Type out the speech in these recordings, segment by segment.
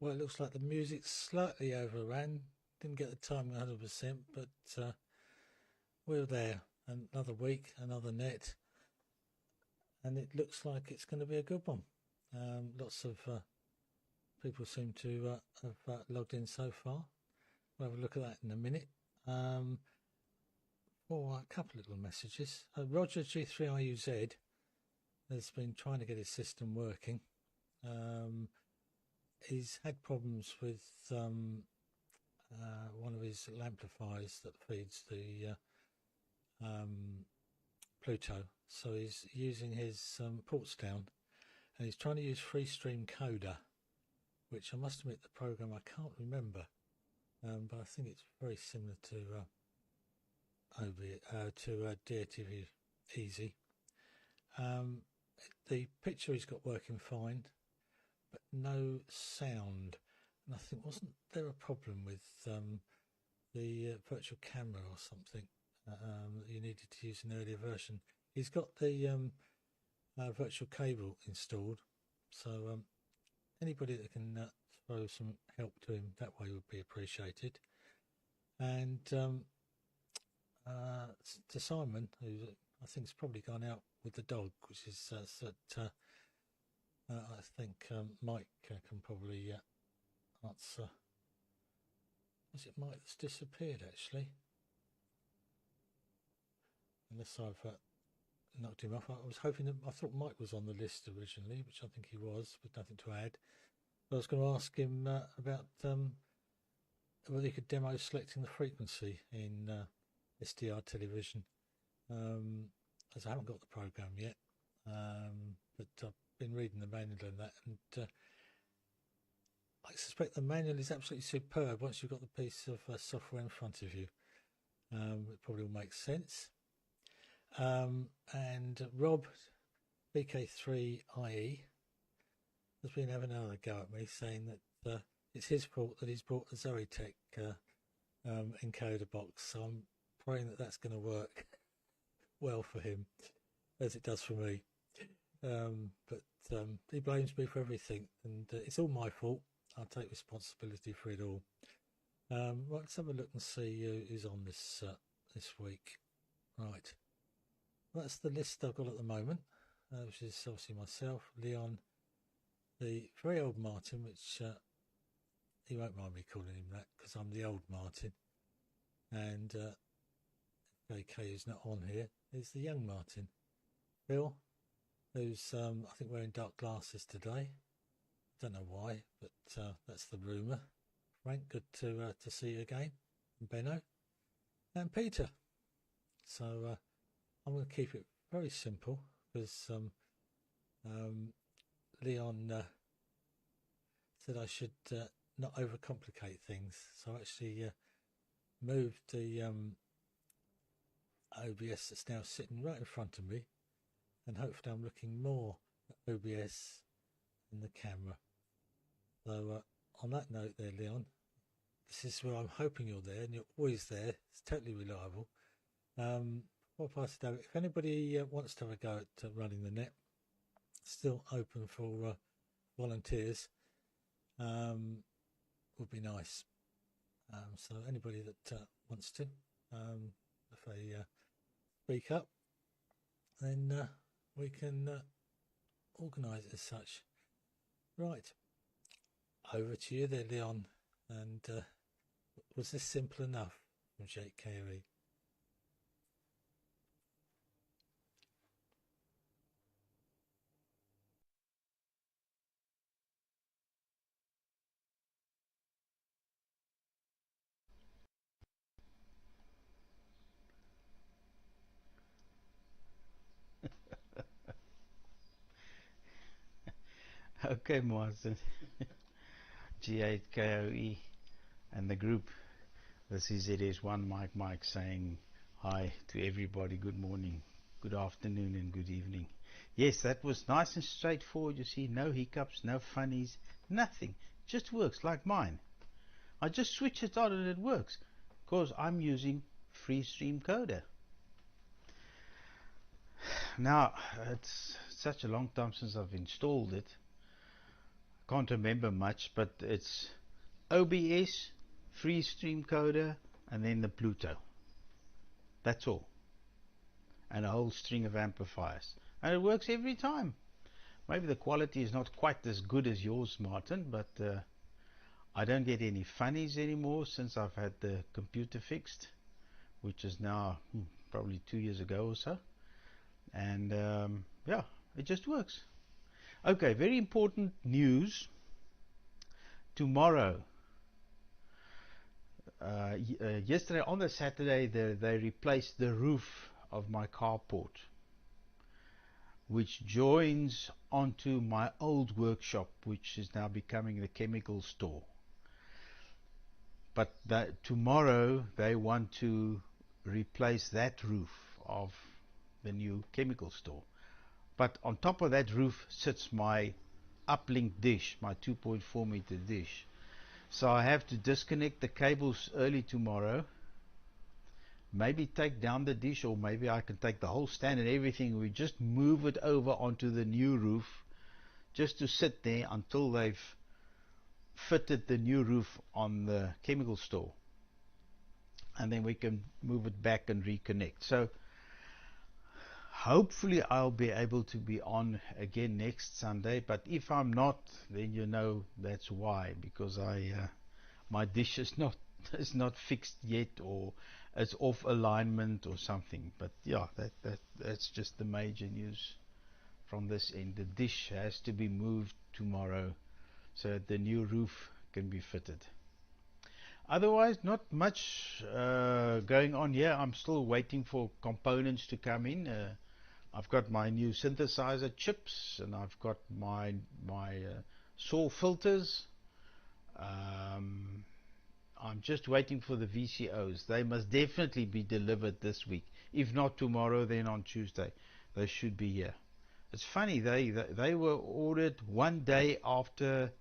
Well, it looks like the music slightly overran. Didn't get the timing 100%, but we're there. Another week, another net, and it looks like it's going to be a good one. Lots of people seem to have logged in so far. We'll have a look at that in a minute. A couple of little messages. Roger G3IUZ has been trying to get his system working. He's had problems with one of his amplifiers that feeds the Pluto, so he's using his ports down, and he's trying to use Freestream Coder, which I must admit the program I can't remember, but I think it's very similar to DATV Easy. The picture he's got working fine, but no sound. And I think, wasn't there a problem with the virtual camera or something that you needed to use an earlier version? He's got the virtual cable installed, so anybody that can throw some help to him that way would be appreciated. And to Simon, who I think has probably gone out with the dog, which is that I think Mike can probably answer. Was it Mike that's disappeared actually? Unless I've knocked him off. I was hoping that, I thought Mike was on the list originally, which I think he was, with nothing to add. But I was going to ask him about whether he could demo selecting the frequency in SDR television, as I haven't got the program yet, but I've been reading the manual and that, and I suspect the manual is absolutely superb once you've got the piece of software in front of you. It probably will make sense. And Rob BK3IE has been having another go at me, saying that it's his fault that he's bought a Zoetech encoder box. So I'm praying that that's going to work well for him, as it does for me. But he blames me for everything, and it's all my fault. I'll take responsibility for it all. Right, let's have a look and see who's on this week. Right, that's the list I've got at the moment, which is obviously myself, Leon, the very old Martin, which he won't mind me calling him that because I'm the old Martin, and AK, who's not on here, is the young Martin. Bill, who's I think wearing dark glasses today. Don't know why, but that's the rumour. Frank, good to see you again. And Benno, and Peter. So I'm going to keep it very simple because Leon said I should not overcomplicate things. So I actually moved the OBS that's now sitting right in front of me, and hopefully I'm looking more at OBS than the camera. So on that note there, Leon, this is where I'm hoping you're there, and you're always there. It's totally reliable. If anybody wants to have a go at running the net, still open for volunteers, would be nice. So anybody that wants to, if they speak up, then we can organise it as such. Right, over to you there, Leon. And was this simple enough from Jake Carey? Okay, Martin. G8KOE and the group. This is it1 Mike saying hi to everybody. Good morning, good afternoon, and good evening. Yes, that was nice and straightforward. You see, no hiccups, no funnies, nothing. Just works like mine. I just switch it on and it works because I'm using Freestream Coder. Now, it's such a long time since I've installed it. can't remember much, but it's OBS, free stream coder, and then the Pluto. That's all. And a whole string of amplifiers. And it works every time. Maybe the quality is not quite as good as yours, Martin, but I don't get any funnies anymore since I've had the computer fixed, which is now probably 2 years ago or so. And yeah, it just works. Okay, very important news. Tomorrow, yesterday on the Saturday, they replaced the roof of my carport, which joins onto my old workshop, which is now becoming the chemical store. But tomorrow they want to replace that roof of the new chemical store. But on top of that roof sits my uplink dish, my 2.4 meter dish. So I have to disconnect the cables early tomorrow, maybe take down the dish, or maybe I can take the whole stand and everything. We just move it over onto the new roof, just to sit there until they've fitted the new roof on the chemical store, and then we can move it back and reconnect. So hopefully I'll be able to be on again next Sunday, but if I'm not, then you know that's why, because my dish is not fixed yet, or it's off alignment or something. But yeah, that's just the major news from this end. The dish has to be moved tomorrow so that the new roof can be fitted. Otherwise, not much going on here. I'm still waiting for components to come in. I've got my new synthesizer chips, and I've got my SAW filters. I'm just waiting for the VCOs. They must definitely be delivered this week. If not tomorrow, then on Tuesday. They should be here. It's funny, they were ordered one day after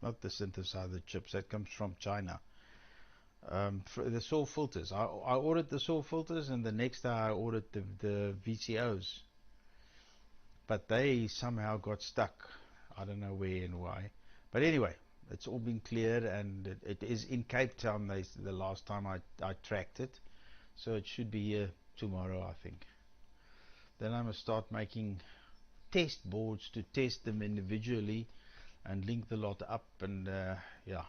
not the synthesizer chips, that comes from China. For the SAW filters. I ordered the SAW filters, and the next day I ordered the VCOs. But they somehow got stuck. I don't know where and why. But anyway, it's all been cleared, and it is in Cape Town the last time I tracked it. So it should be here tomorrow, I think. Then I must start making test boards to test them individually and link the lot up, and yeah,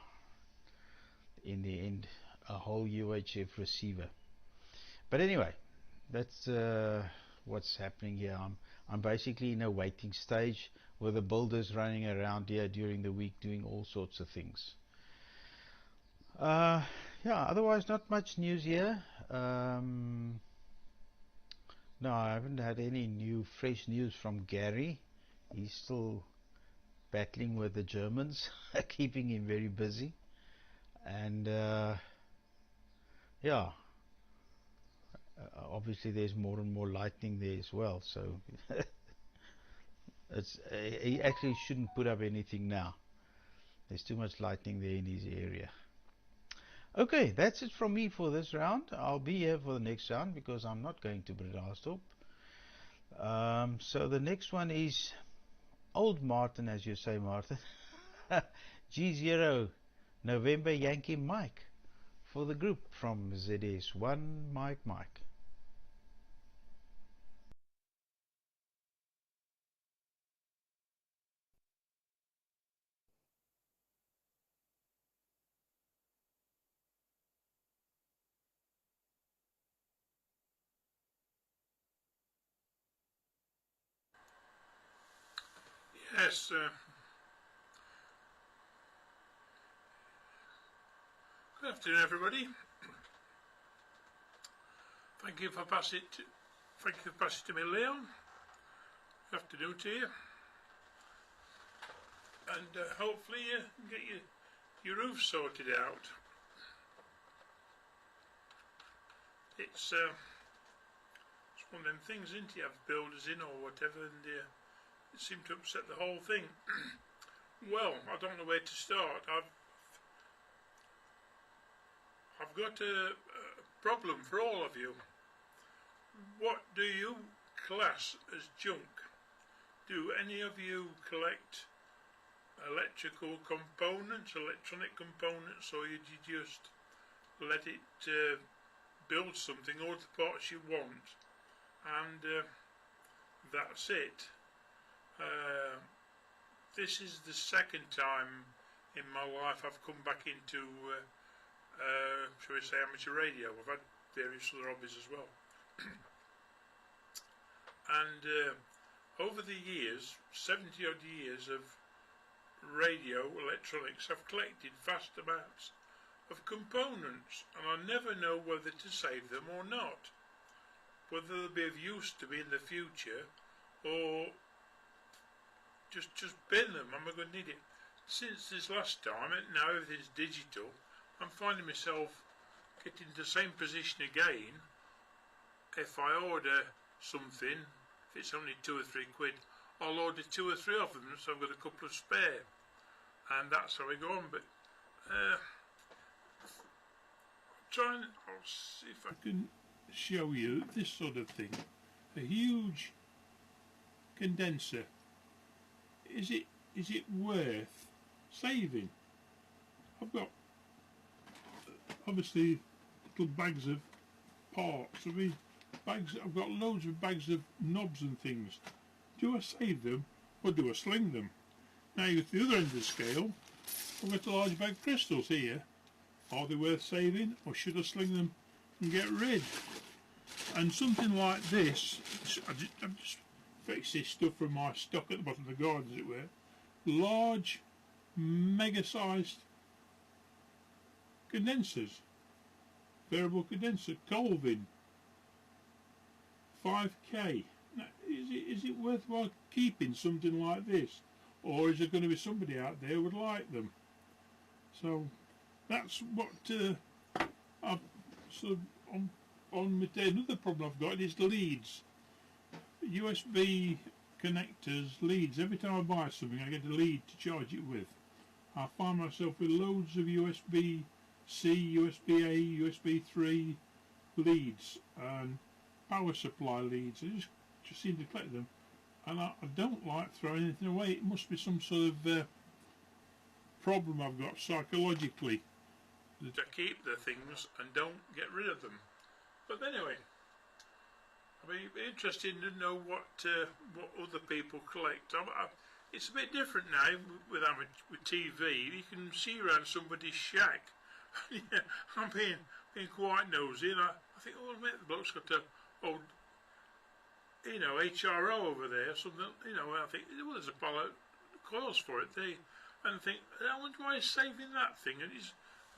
in the end, a whole UHF receiver. But anyway, that's what's happening here. I'm basically in a waiting stage with the builders running around here during the week doing all sorts of things. Yeah, otherwise not much news here. No, I haven't had any fresh news from Gary. He's still battling with the Germans, keeping him very busy. And yeah, obviously there's more and more lightning there as well, so he actually shouldn't put up anything now. There's too much lightning there in his area. Okay, that's it from me for this round. I'll be here for the next round because I'm not going to Bredasdorp. So the next one is Old Martin, as you say, Martin. G0 November Yankee Mike for the group from ZS1 Mike. Yes, good afternoon, everybody. Thank you for passing it to me, Leon. Good afternoon to you, and hopefully you get your roof sorted out. It's one of them things, isn't it? You have builders in or whatever, and it seemed to upset the whole thing. Well, I don't know where to start. I've got a problem for all of you. What do you class as junk. Do any of you collect electrical components, electronic components, or do you just let it build something, all the parts you want, and that's it? This is the second time in my life I've come back into, shall we say, amateur radio. I've had various other hobbies as well. And over the years, 70 odd years of radio electronics, I've collected vast amounts of components, and I never know whether to save them or not, whether they'll be of use to me in the future, or just bin them. Am I going to need it? Since this last time, and now everything's digital, I'm finding myself getting to the same position again. If I order something, if it's only £2 or £3, I'll order 2 or 3 of them, so I've got a couple of spare, and that's how we go on. But I'll see if I can show you this sort of thing. A huge condenser. Is it worth saving? I've got obviously little bags of parts. I've got loads of bags of knobs and things. Do I save them or do I sling them? Now you get to the other end of the scale. I've got a large bag of crystals here. Are they worth saving, or should I sling them and get rid? And something like this, I've just fixed this stuff from my stock at the bottom of the garden, as it were. Large, mega-sized condensers. Variable condenser, Colvin, 5k. Now, is it worthwhile keeping something like this, or is there going to be somebody out there who would like them? So that's what I've sort of on with there. Another problem I've got is leads, USB connectors, leads. Every time I buy something, I get a lead to charge it with. I find myself with loads of USB-C, USB-A, USB 3 leads and power supply leads. I just seem to collect them, and I don't like throwing anything away. It must be some sort of problem I've got psychologically. To keep the things and don't get rid of them. But anyway, I'd be interested to know what other people collect. It's a bit different now with TV. You can see around somebody's shack. Yeah, I'm being quite nosy, and I think, oh, mate, the bloke's got a old, HRO over there, something. I think, well, there's a pile of coils for it. And think, I wonder why he's saving that thing. And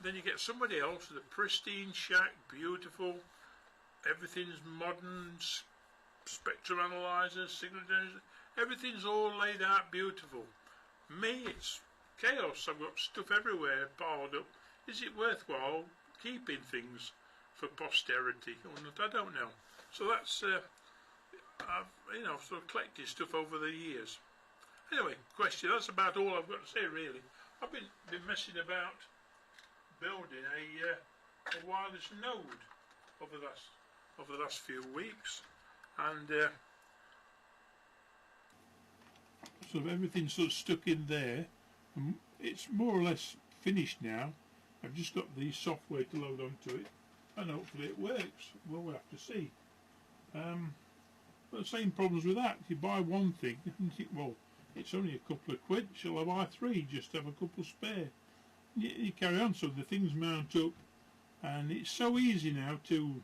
then you get somebody else with a pristine shack, beautiful. Everything's modern, spectrum analyzers, signal generators, everything's all laid out beautiful. Me, it's chaos. I've got stuff everywhere piled up. Is it worthwhile keeping things for posterity or not? I don't know. So that's I've sort of collected stuff over the years. Anyway, question. That's about all I've got to say, really. I've been messing about building a wireless node over the last few weeks, and sort of everything's sort of stuck in there. It's more or less finished now. I've just got the software to load onto it, and hopefully it works. Well, we'll have to see. But the same problems with that. If you buy one thing and you think, well, it's only a couple of quid, shall I buy 3 just to have a couple spare? You carry on, so the things mount up, and it's so easy now to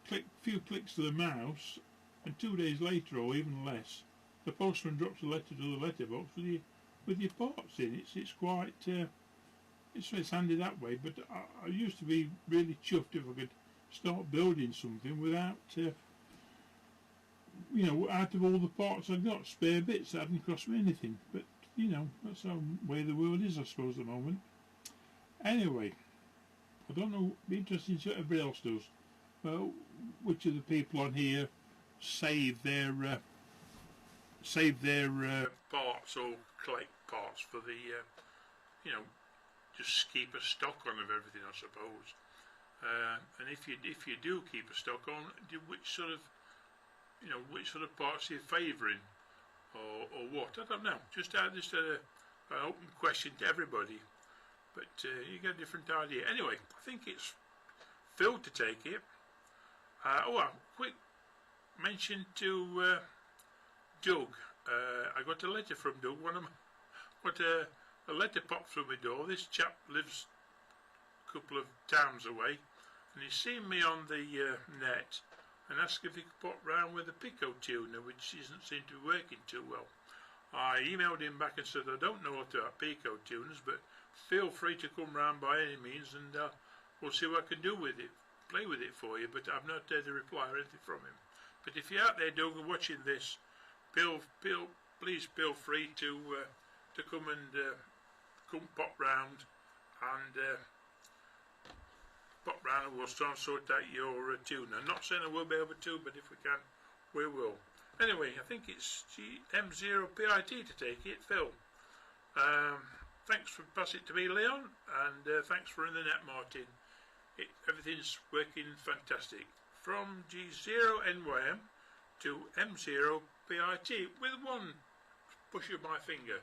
click a few clicks of the mouse, and 2 days later, or even less, the postman drops a letter to the letterbox with your parts in. It's quite it's handy that way. But I used to be really chuffed if I could start building something without out of all the parts I got, spare bits that hadn't cost me anything. But that's the way the world is, I suppose, at the moment. Anyway, I don't know. Be interesting to see what everybody else does. Well, which of the people on here save their parts or collect parts for the just keep a stock on of everything, I suppose. And if you do keep a stock on, which sort of you know, which sort of parts you're favouring, or what. I don't know. Just an open question to everybody, but you get a different idea. Anyway, I think it's Phil to take it. Quick mention to Doug. I got a letter from Doug. Got a letter popped through my door. This chap lives a couple of towns away, and he's seen me on the net and asked if he could pop round with a Pico tuner, which doesn't seem to be working too well. I emailed him back and said I don't know what about Pico tuners, but feel free to come round by any means, and we'll see what I can do with it, play with it for you. But I've not had a reply or anything from him. But if you're out there, Doug, watching this, please feel free to come and come pop round and we'll try and sort out your tuner. I'm not saying I will be able to, but if we can, we will. Anyway, I think it's M0PIT to take it, Phil. Thanks for passing it to me, Leon, and thanks for running the net, Martin. Everything's working fantastic. From G0NYM to M0PIT with one push of my finger.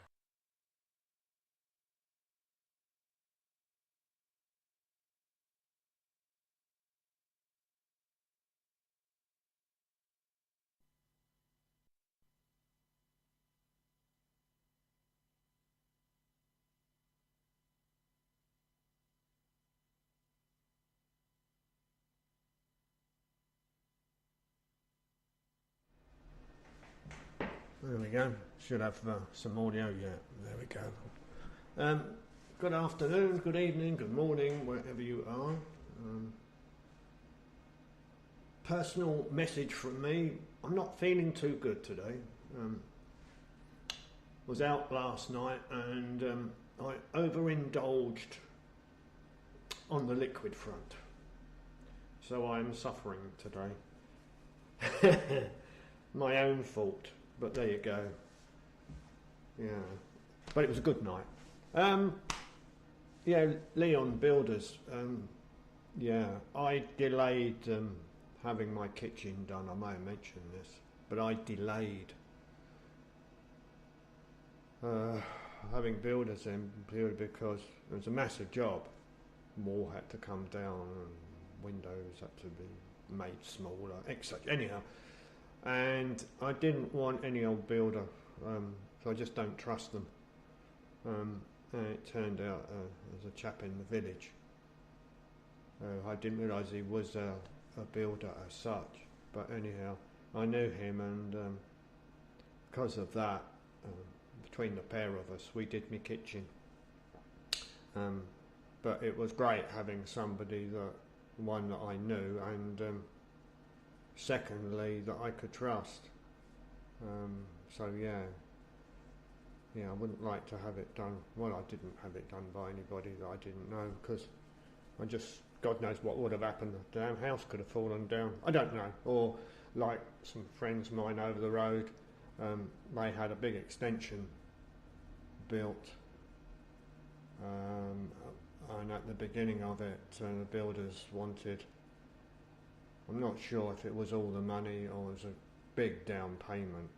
There we go. Should have some audio. Yeah, there we go. Good afternoon, good evening, good morning, wherever you are. Personal message from me. I'm not feeling too good today. Was out last night and I overindulged on the liquid front. So I'm suffering today. My own fault. But there you go. Yeah. But it was a good night. Yeah, Leon Builders. Yeah, I delayed having my kitchen done. I may have mentioned this. But I delayed having builders in purely because it was a massive job. Wall had to come down and windows had to be made smaller, etc. Anyhow. And I didn't want any old builder, so I just don't trust them. And it turned out there's a chap in the village. I didn't realise he was a builder as such, but anyhow, I knew him, and because of that, between the pair of us, we did my kitchen. But it was great having somebody that I knew, and secondly, that I could trust. So yeah, I wouldn't like to have it done. Well, I didn't have it done by anybody that I didn't know, because God knows what would have happened. The damn house could have fallen down. I don't know. Or like some friends of mine over the road, they had a big extension built, and at the beginning of it, the builders wanted, I'm not sure if it was all the money or it was a big down payment,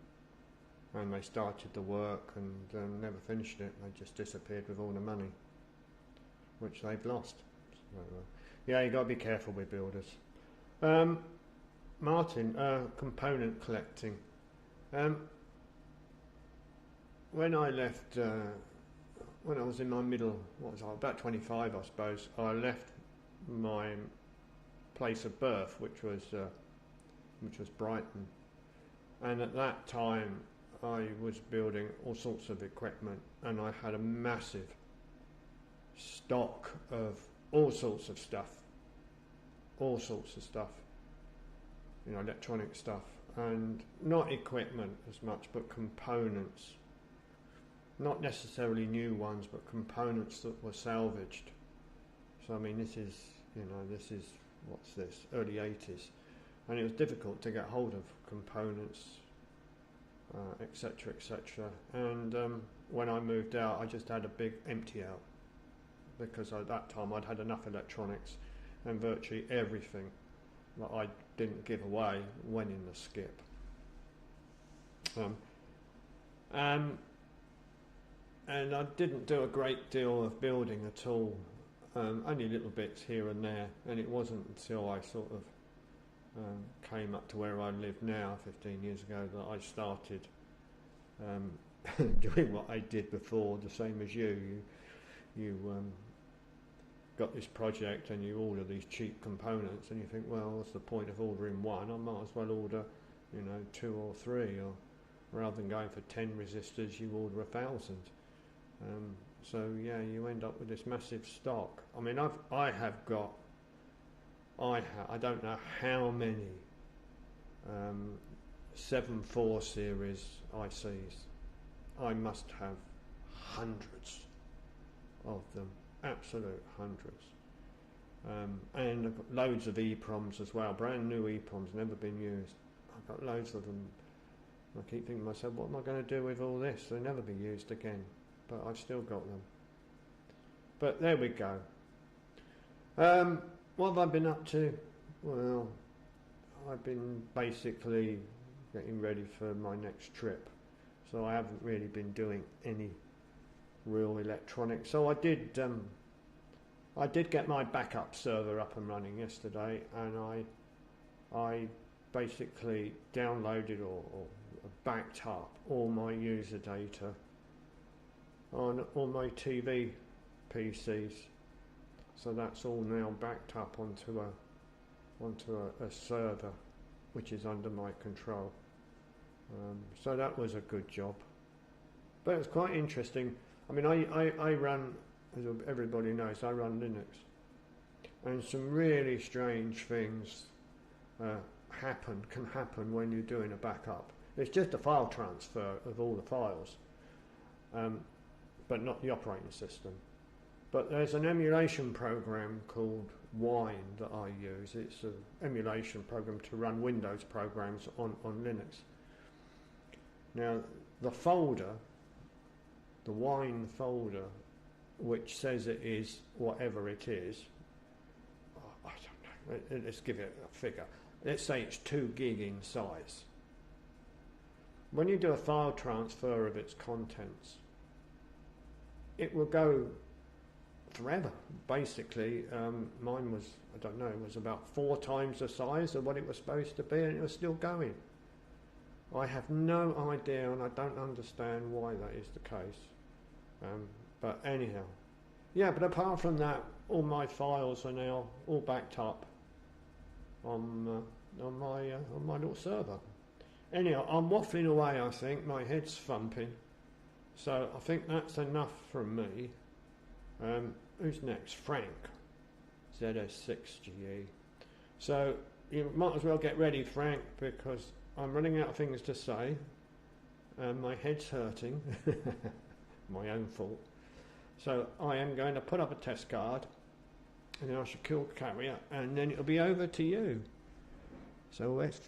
and they started the work and never finished it. They just disappeared with all the money, which they've lost. So, yeah, you got to be careful with builders. Martin, component collecting. When I left, when I was in my middle, about 25, I suppose, I left my place of birth, which was Brighton, and at that time I was building all sorts of equipment, and I had a massive stock of all sorts of stuff, you know, electronic stuff, and not equipment as much, but components, not necessarily new ones, but components that were salvaged. So I mean, this is what's this, early 80s, and it was difficult to get hold of components, etc, and when I moved out, I just had a big empty out, because at that time I'd had enough electronics, and virtually everything that I didn't give away went in the skip. Um, and I didn't do a great deal of building at all, only little bits here and there, and it wasn't until I sort of came up to where I live now 15 years ago that I started doing what I did before, the same as you. You got this project and you order these cheap components and you think, well, what's the point of ordering one? I might as well order, 2 or 3, or rather than going for 10 resistors, you order 1,000. So yeah, you end up with this massive stock. I mean, I don't know how many 7.4 series ICs. I must have hundreds of them, absolute hundreds. And I've got loads of EEPROMs as well, brand new EEPROMs, never been used. I've got loads of them. I keep thinking to myself, what am I going to do with all this? They'll never be used again, but I've still got them. But there we go. What have I been up to? Well, I've been basically getting ready for my next trip, so I haven't really been doing any real electronics. So I did get my backup server up and running yesterday, and I basically downloaded or backed up all my user data on all my TV PCs. So that's all now backed up onto a server which is under my control. So that was a good job. But it's quite interesting. I mean, I run, as everybody knows, I run Linux. And some really strange things can happen when you're doing a backup. It's just a file transfer of all the files, but not the operating system. But there's an emulation program called Wine that I use. It's an emulation program to run Windows programs on Linux. Now, the folder, the Wine folder, which says it is whatever it is, I don't know, let's give it a figure. Let's say it's 2 gig in size. When you do a file transfer of its contents, it will go forever. Basically, mine was, I don't know, it was about 4 times the size of what it was supposed to be, and it was still going. I have no idea, and I don't understand why that is the case. But anyhow, yeah. But apart from that, all my files are now all backed up on my little server. Anyhow, I'm waffling away. I think my head's thumping, so I think that's enough from me. Who's next? Frank, ZS6GE. So you might as well get ready, Frank, because I'm running out of things to say. My head's hurting. My own fault. So I am going to put up a test card, and then I shall kill carrier, and then it'll be over to you. So let's.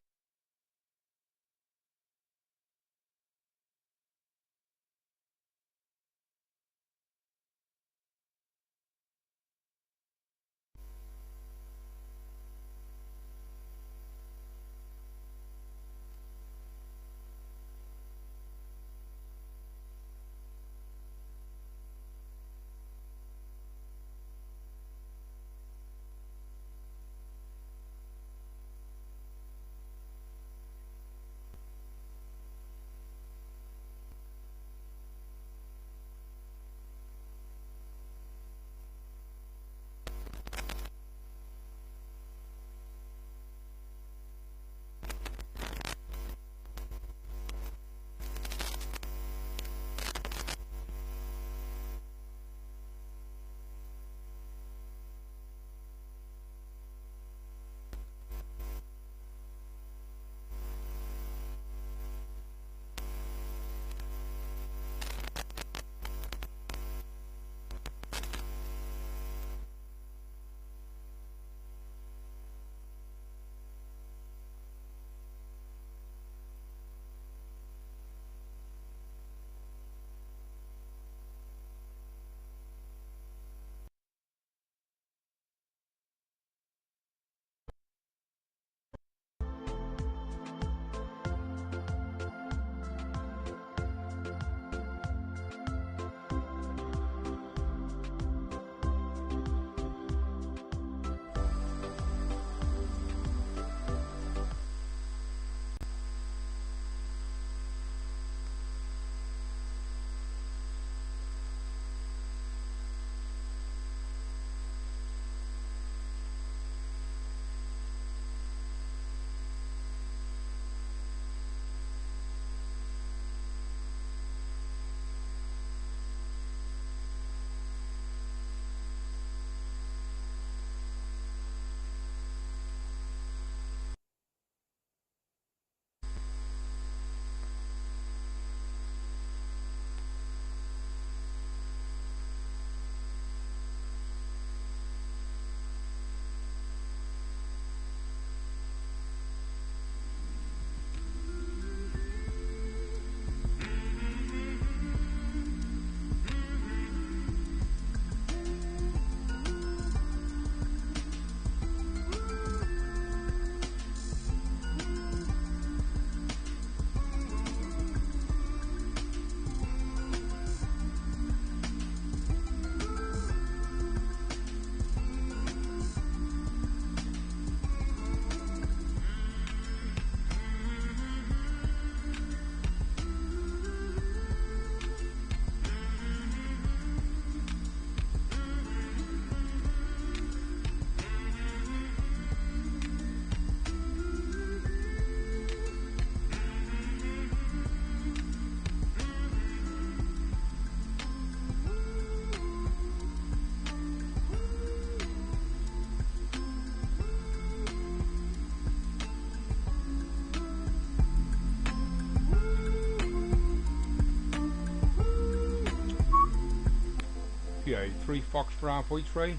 Okay, 3 Fox Bravo 3.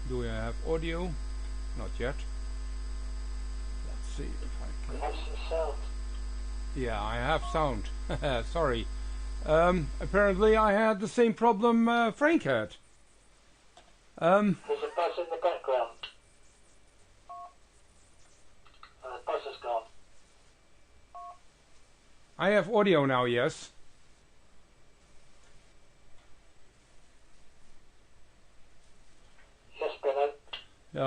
Do I have audio? Not yet. Let's see if I can. Have some sound. Yeah, I have sound. Sorry. Apparently I had the same problem Frank had. There's a buzz in the background. And the buzz is gone. I have audio now, yes. Yes, Benno.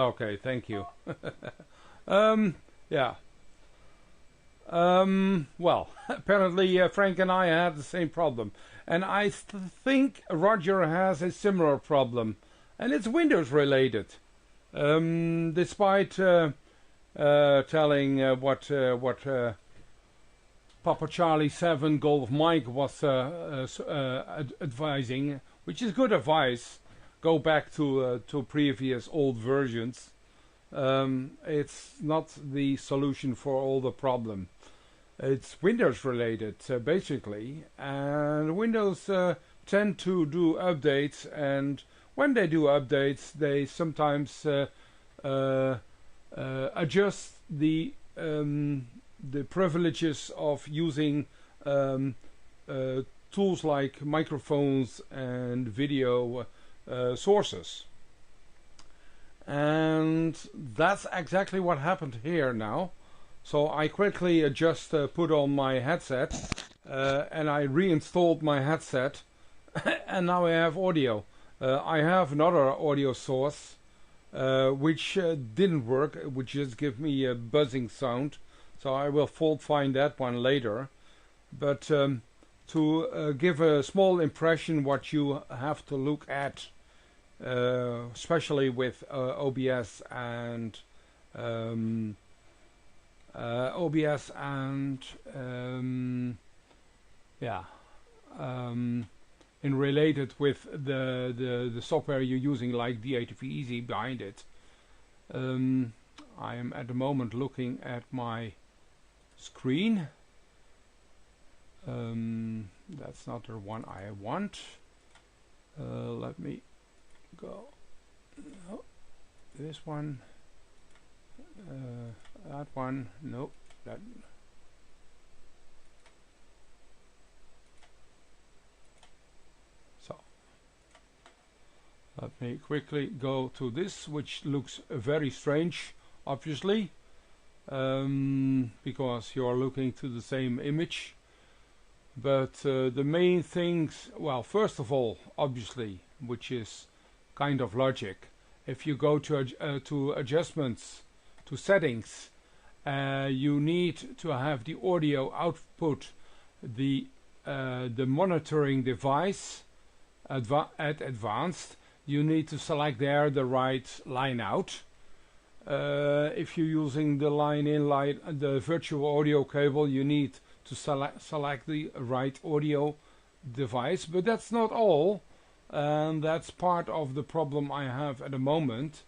Okay, thank you. Yeah. Well, apparently Frank and I had the same problem. And I think Roger has a similar problem. And it's Windows related. Despite telling what Papa Charlie 7 Golf Mike was advising, which is good advice, go back to previous old versions. It's not the solution for all the problem. It's Windows related, basically, and Windows tend to do updates, and when they do updates, they sometimes adjust the privileges of using tools like microphones and video sources. And that's exactly what happened here now. So I quickly just put on my headset and I reinstalled my headset and now I have audio. I have another audio source which didn't work, which just gave me a buzzing sound. So I will fault find that one later. But to give a small impression what you have to look at, especially with OBS and in related with the software you're using, like DATV Easy behind it. I am at the moment looking at my screen. That's not the one I want. Let me go. No, this one. That one. Nope. That. So let me quickly go to this, which looks very strange, obviously, because you are looking to the same image. But the main things, well, first of all, obviously, which is kind of logic, if you go to adjustments, to settings, you need to have the audio output, the monitoring device at advanced. You need to select there the right line out. If you're using the line in the virtual audio cable, you need to select the right audio device, but that's not all, and that's part of the problem I have at the moment,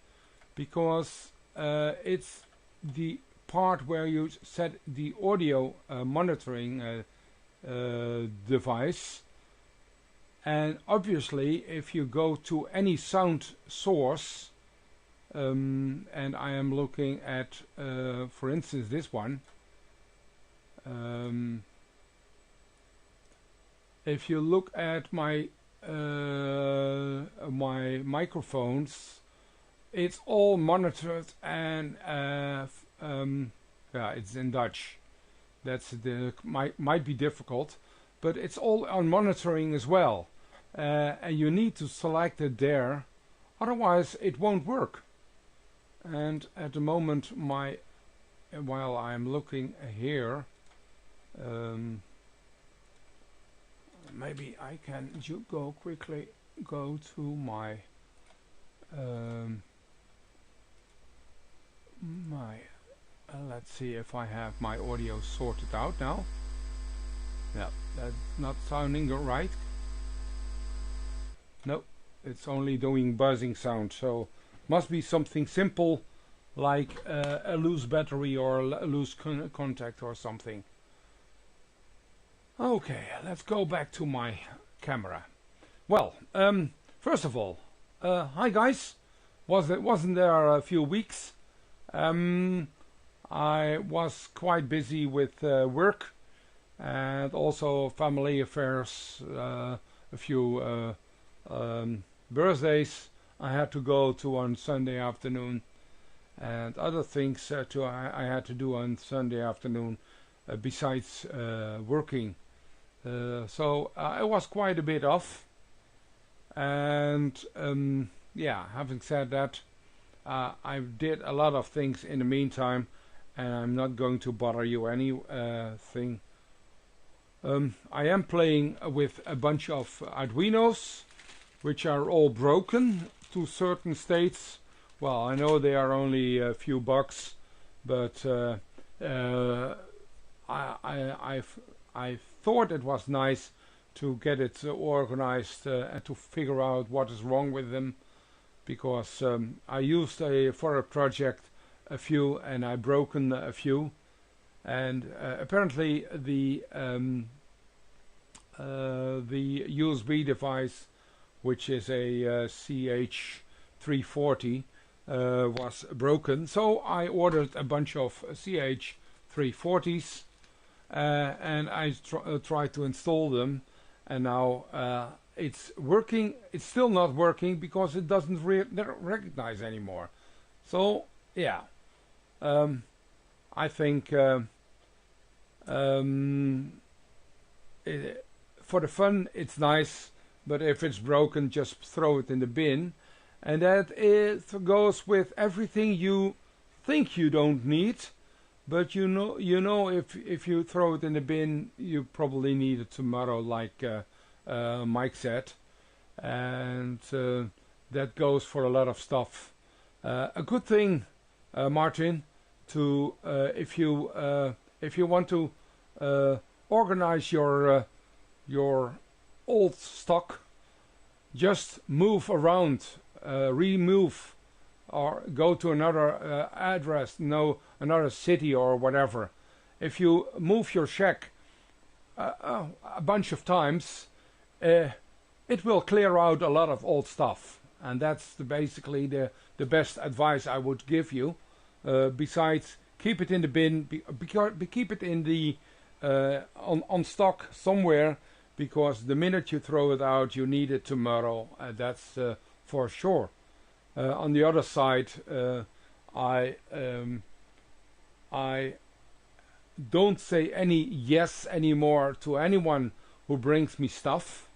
because it's the part where you set the audio monitoring device, and obviously if you go to any sound source, and I am looking at for instance this one, if you look at my my microphones, it's all monitored, and yeah, it's in Dutch. That's might be difficult, but it's all on monitoring as well, and you need to select it there, otherwise it won't work. And at the moment, while I'm looking here, maybe I can go quickly go to my let's see if I have my audio sorted out now. Yeah, that's not sounding right. Nope, it's only doing buzzing sound, so must be something simple like a loose battery or a loose contact or something. Okay, let's go back to my camera. Well, First of all, hi guys. Wasn't there a few weeks? I was quite busy with work and also family affairs. A few birthdays I had to go to on Sunday afternoon, and other things I had to do on Sunday afternoon besides working. So I was quite a bit off. And yeah, having said that, I did a lot of things in the meantime, and I'm not going to bother you anything. I am playing with a bunch of Arduinos, which are all broken to certain states. Well, I know they are only a few bucks, but I thought it was nice to get it organized and to figure out what is wrong with them, because I used for a project a few and I broken a few, and apparently the USB device, which is a CH340, was broken. So I ordered a bunch of CH340s and I tried to install them, and now it's working. It's still not working because it doesn't recognize anymore. So yeah, I think for the fun it's nice, but if it's broken, just throw it in the bin. And that it goes with everything you think you don't need, but you know if you throw it in the bin, you probably need it tomorrow, like Mike said, and that goes for a lot of stuff. A good thing, Martin, to if you want to organize your old stock, just move around, remove, or go to another address, another city or whatever. If you move your shack a bunch of times, it will clear out a lot of old stuff, and that's basically the best advice I would give you. Besides, keep it in the bin, keep it in the on stock somewhere, because the minute you throw it out, you need it tomorrow. That's for sure. On the other side, I don't say any yes anymore to anyone who brings me stuff,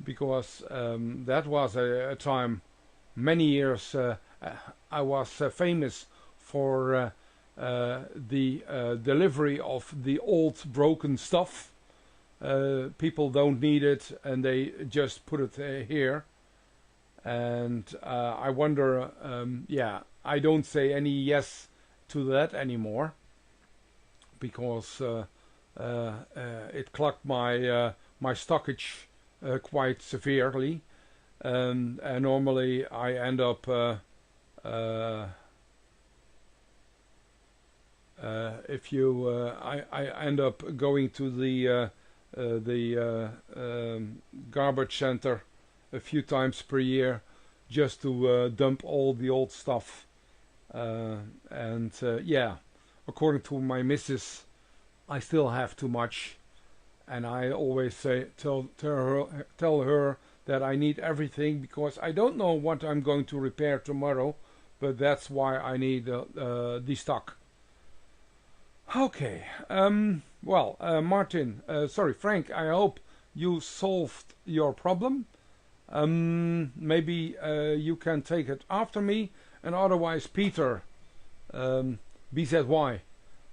because that was a time, many years, I was famous for the delivery of the old broken stuff. People don't need it and they just put it here, and I wonder, yeah, I don't say any yes to that anymore, because it clogged my stockage quite severely, and normally I end up I end up going to the garbage center a few times per year just to dump all the old stuff, and yeah, according to my missus, I still have too much, and I always tell her that I need everything, because I don't know what I'm going to repair tomorrow, but that's why I need the stock. Okay, well, Martin, sorry, Frank, I hope you solved your problem. Maybe you can take it after me, and otherwise Peter, BZY,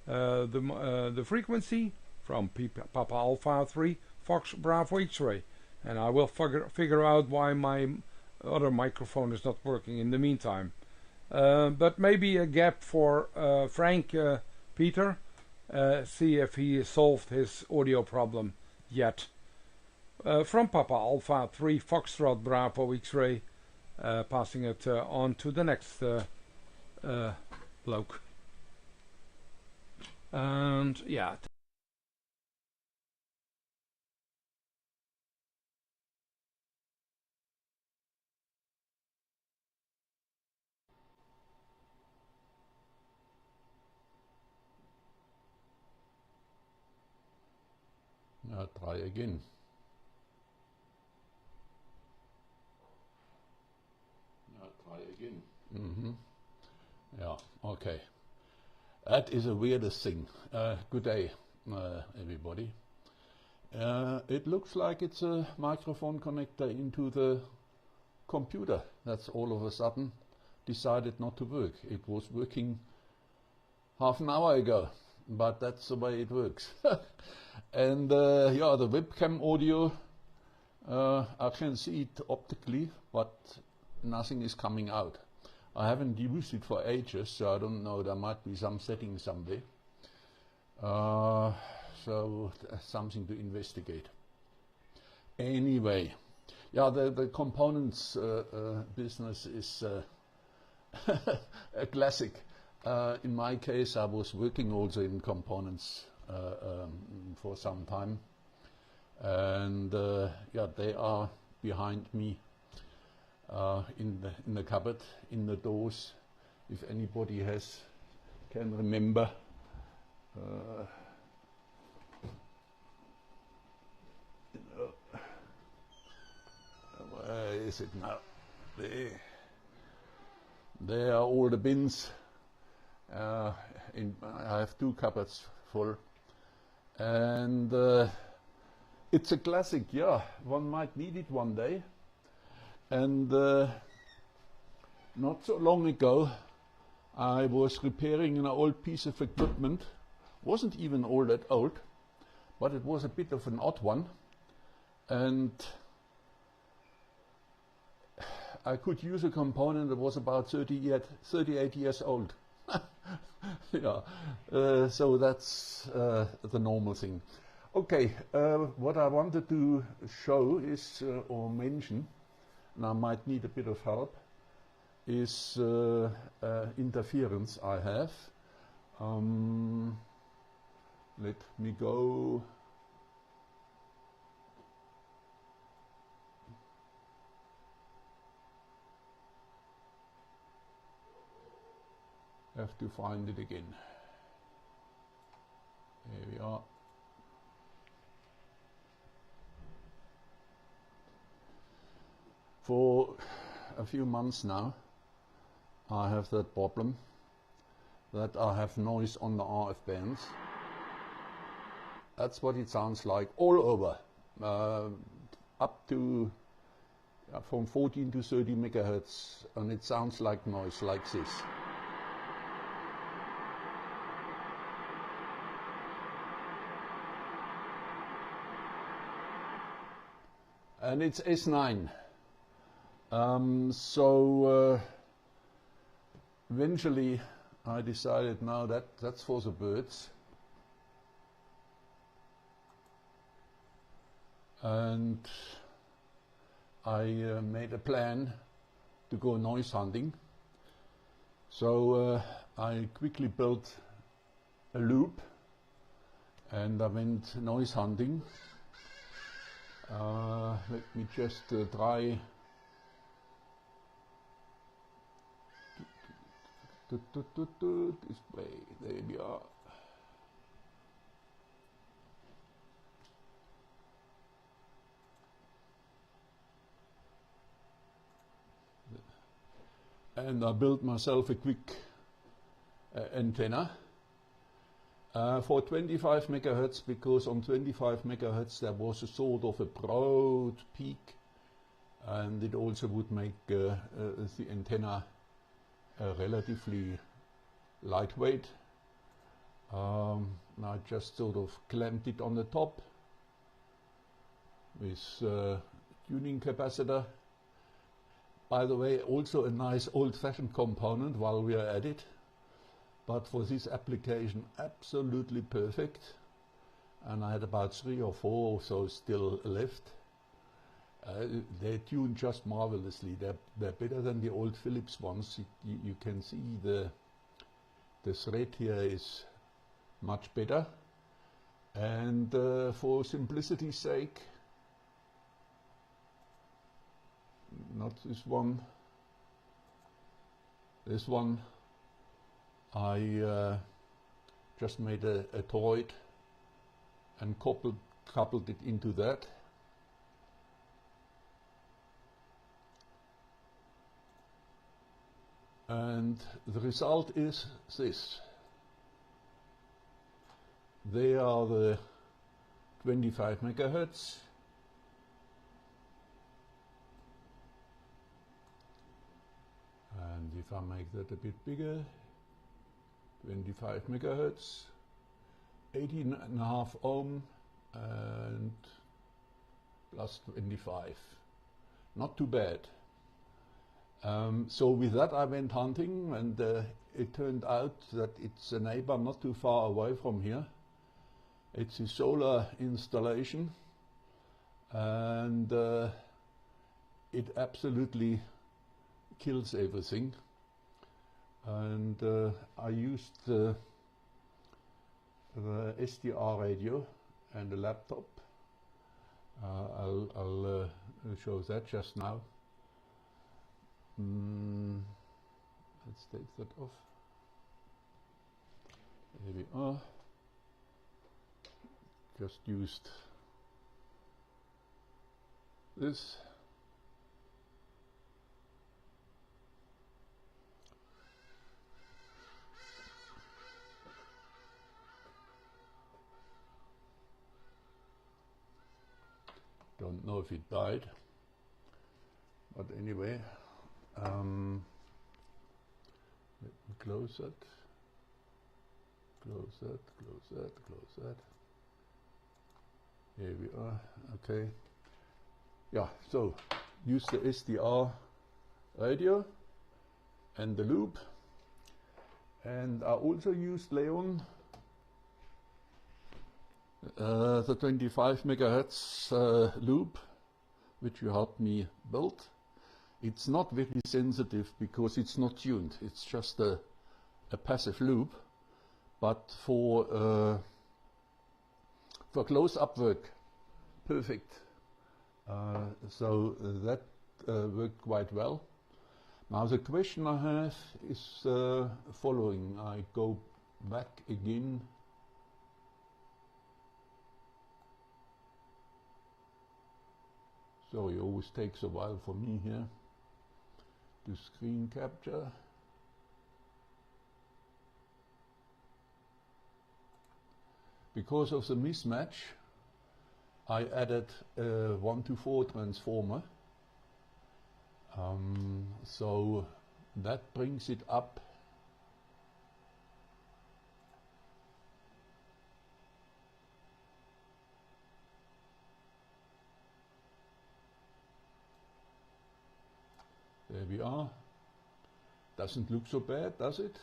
the frequency from Papa Alpha 3 Fox Bravo X-ray, and I will figure out why my other microphone is not working in the meantime. But maybe a gap for Frank, Peter, see if he solved his audio problem yet. From Papa Alpha 3 Foxtrot Bravo X-ray, passing it on to the next bloke. And yeah. Try again. Try again. Yeah, okay. That is the weirdest thing. Good day, everybody. It looks like it's a microphone connector into the computer that's all of a sudden decided not to work. It was working half an hour ago, but that's the way it works. And yeah, the webcam audio, I can see it optically, but nothing is coming out. I haven't used it for ages, so I don't know, there might be some setting somewhere. So something to investigate. Anyway, yeah, the components business is a classic. In my case, I was working also in components for some time, and yeah, they are behind me in the cupboard, in the doors. If anybody can remember. Where is it now? There are all the bins. I have 2 cupboards full, and it's a classic. Yeah, one might need it one day. And not so long ago, I was repairing an old piece of equipment. Wasn't even all that old, but it was a bit of an odd one, and I could use a component that was about 38 years old. Yeah, so that's the normal thing. Okay, what I wanted to show is, or mention, and I might need a bit of help, is interference I have. Let me go. Have to find it again. Here we are. For a few months now, I have that problem that I have noise on the RF bands. That's what it sounds like all over, up to from 14 to 30 megahertz, and it sounds like noise like this. And it's S9. So eventually I decided now that's for the birds. And I made a plan to go noise hunting. So I quickly built a loop and I went noise hunting. Let me just try this way. There we are. And I built myself a quick antenna for 25 megahertz, because on 25 megahertz there was a sort of a broad peak, and it also would make the antenna relatively lightweight. I just sort of clamped it on the top with tuning capacitor. By the way, also a nice old-fashioned component while we are at it, but for this application absolutely perfect. And I had about 3 or 4 or so still left. They tune just marvelously. They're better than the old Philips ones. You can see the thread here is much better. And for simplicity's sake, not this one, this one, I just made a toroid and coupled coupled it into that. And the result is this. They are the 25 megahertz. And if I make that a bit bigger, 25 megahertz, 18.5 ohm and plus 25. Not too bad. So with that I went hunting, and it turned out that it's a neighbor not too far away from here. It's a solar installation, and it absolutely kills everything. And I used the SDR radio and the laptop. I'll show that just now. Let's take that off. There we are. Just used this. Don't know if it died, but anyway. Let me close that, close that, close that, close that. Here we are, okay. Yeah, so use the SDR radio and the loop. And I also used Leon, the 25 megahertz loop, which you helped me build. It's not very sensitive because it's not tuned. It's just a passive loop. But for close-up work, perfect. So that worked quite well. Now the question I have is following. I go back again. Sorry, it always takes a while for me here to screen capture. Because of the mismatch, I added a 1-to-4 transformer. So that brings it up . There we are. Doesn't look so bad, does it?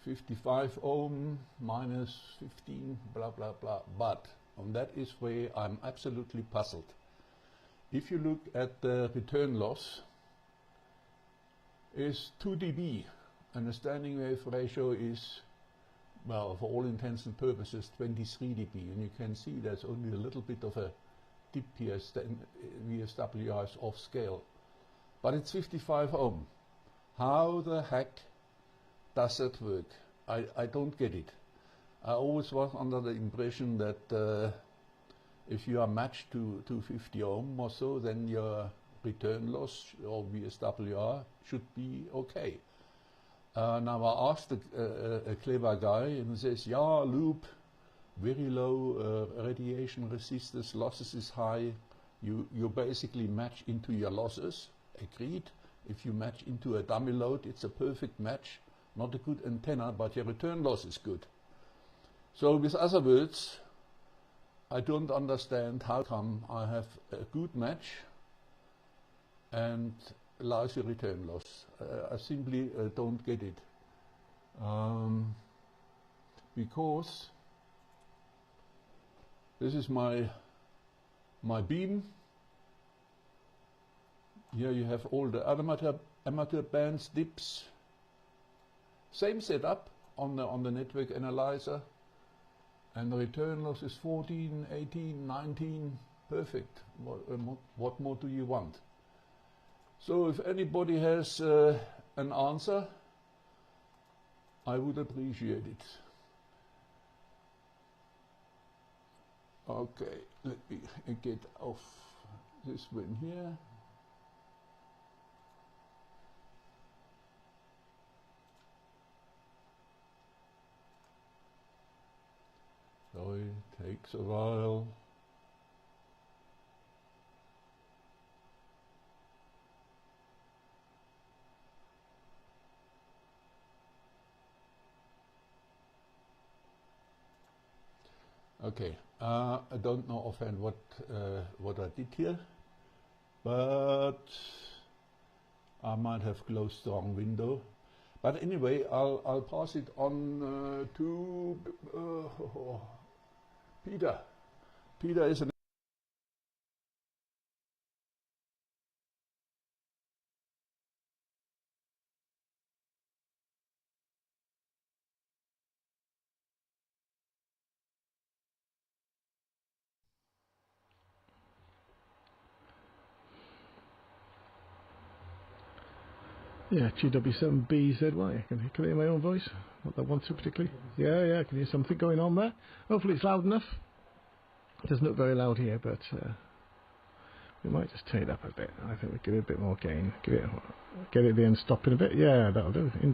"55 ohm minus 15, blah blah blah." But on that is where I'm absolutely puzzled. If you look at the return loss, is 2 dB, and the standing wave ratio is, well, for all intents and purposes, 23 dB, and you can see there's only a little bit of a dip here. VSWR is off scale, but it's 55 ohm. How the heck does that work? I don't get it. I always was under the impression that if you are matched to 50 ohm or so, then your return loss or VSWR should be okay. Now I asked a clever guy, and he says, yeah, loop, very low radiation resistance, losses is high. You basically match into your losses. Agreed. If you match into a dummy load, it's a perfect match. Not a good antenna, but your return loss is good. So with other words, I don't understand how come I have a good match and lousy return loss. I simply don't get it. Because this is my beam. Here you have all the amateur bands, dips. Same setup on the network analyzer, and the return loss is 14, 18, 19, perfect. What more do you want? So if anybody has an answer, I would appreciate it. Okay, let me get off this one here. Sorry, takes a while. Okay, I don't know offhand what I did here, but I might have closed the wrong window. But anyway, I'll pass it on to Peter. Peter is an Yeah, GW7BZY. Can you hear my own voice? Not that one too particularly. Yeah, I can hear something going on there. Hopefully it's loud enough. It doesn't look very loud here, but we might just turn it up a bit. I think we'll give it a bit more gain. Get it at the end, stopping a bit. Yeah, that'll do. A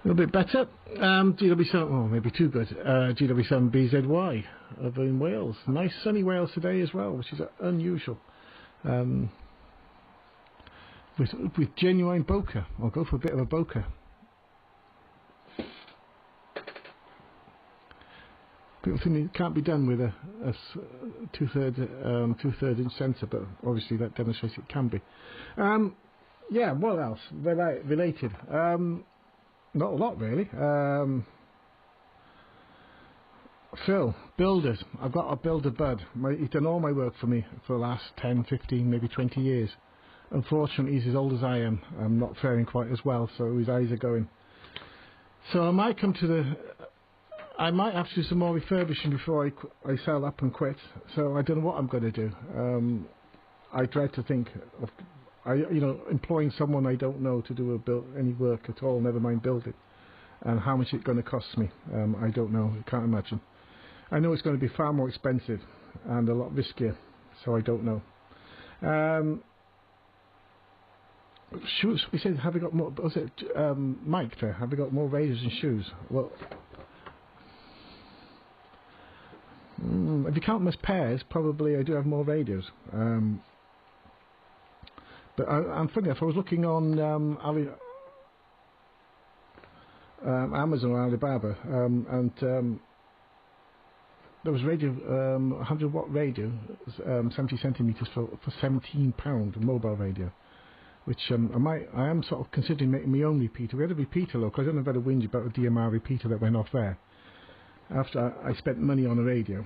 little bit better. GW7, oh, maybe too good. GW7BZY over in Wales. Nice sunny Wales today as well, which is unusual. With genuine bokeh. I'll go for a bit of a bokeh. People think it can't be done with a two-third inch sensor, but obviously that demonstrates it can be. Yeah, what else? Related. Not a lot really. Phil, builders. I've got a builder bud. He's done all my work for me for the last 10, 15, maybe 20 years. Unfortunately, he's as old as I am. I'm not faring quite as well, so his eyes are going. So I might have to do some more refurbishing before I sell up and quit. So I don't know what I'm going to do. I dread to think of, employing someone I don't know to do any work at all, never mind building. And how much it's going to cost me, I don't know. I can't imagine. I know it's going to be far more expensive and a lot riskier, so I don't know. Shoes. We said, have we got more? Was it Mike there? Have we got more radios and shoes? Well, if you count them as pairs, probably I do have more radios. But I'm thinking if I was looking on Amazon or Alibaba, and there was radio, 100-watt radio, 70 centimeters for £17, a mobile radio. Which I am sort of considering making my own repeater. We had a repeater local. I don't know about a whinge about a DMR repeater that went off there after I spent money on a radio.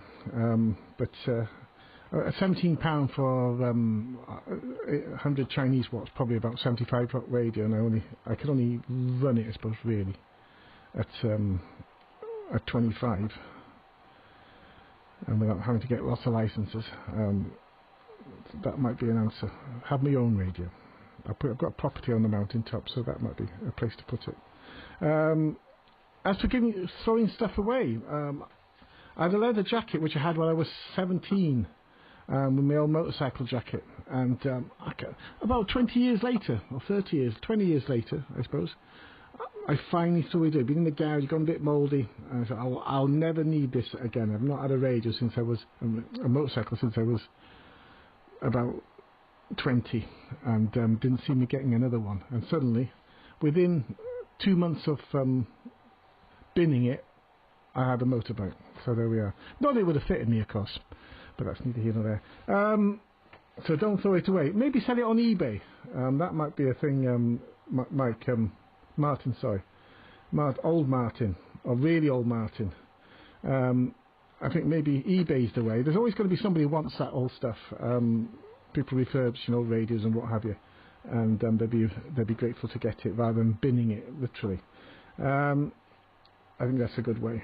But £17 for 100 Chinese watts, probably about 75-watt radio, and I could only run it, I suppose, really at 25, and without having to get lots of licenses. That might be an answer. Have my own radio. I've got property on the mountaintop, so that might be a place to put it. As for throwing stuff away, I had a leather jacket which I had when I was 17, with my old motorcycle jacket, and about 20 years later, or 20 years later, I suppose, I finally threw it away. Been in the garage, gone a bit mouldy, and I said, I'll never need this again. I've not had a radio since I was a motorcycle since I was about 20, and didn't see me getting another one. And suddenly, within 2 months of binning it, I had a motorbike. So there we are. Not that it would have fitted me, of course, but that's neither here nor there. So don't throw it away. Maybe sell it on eBay. That might be a thing. Martin, sorry, old Martin, or really old Martin. I think maybe eBay's the way. There's always going to be somebody who wants that old stuff. People refurbishing old radios and what have you, and they'd be grateful to get it rather than binning it literally. I think that's a good way.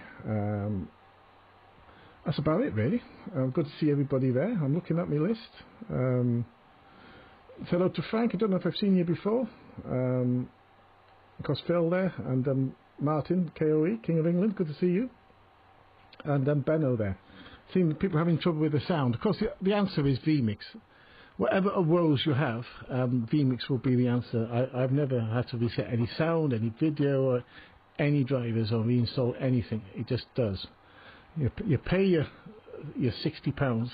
That's about it really. Good to see everybody there. I'm looking at my list. Say hello to Frank. I don't know if I've seen you before. of course, Phil there, and Martin, KOE, King of England, good to see you, and Benno there. Seeing people having trouble with the sound. Of course, the answer is vMix. Whatever woes you have, vMix will be the answer. I've never had to reset any sound, any video, or any drivers, or reinstall anything. It just does. You pay your £60,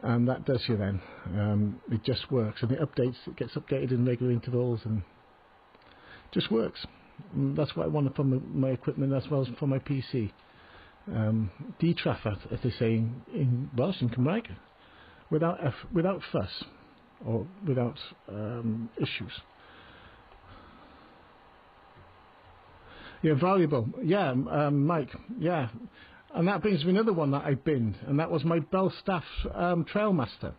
and that does you then. It just works, and it gets updated in regular intervals, and just works. And that's what I wanted from my equipment as well as from my PC. D-Traffer, as they say in Welsh and Cymraeg, without fuss or without issues. Yeah, valuable. Yeah, Mike. Yeah, and that brings me another one that I binned, and that was my Belstaff Trailmaster.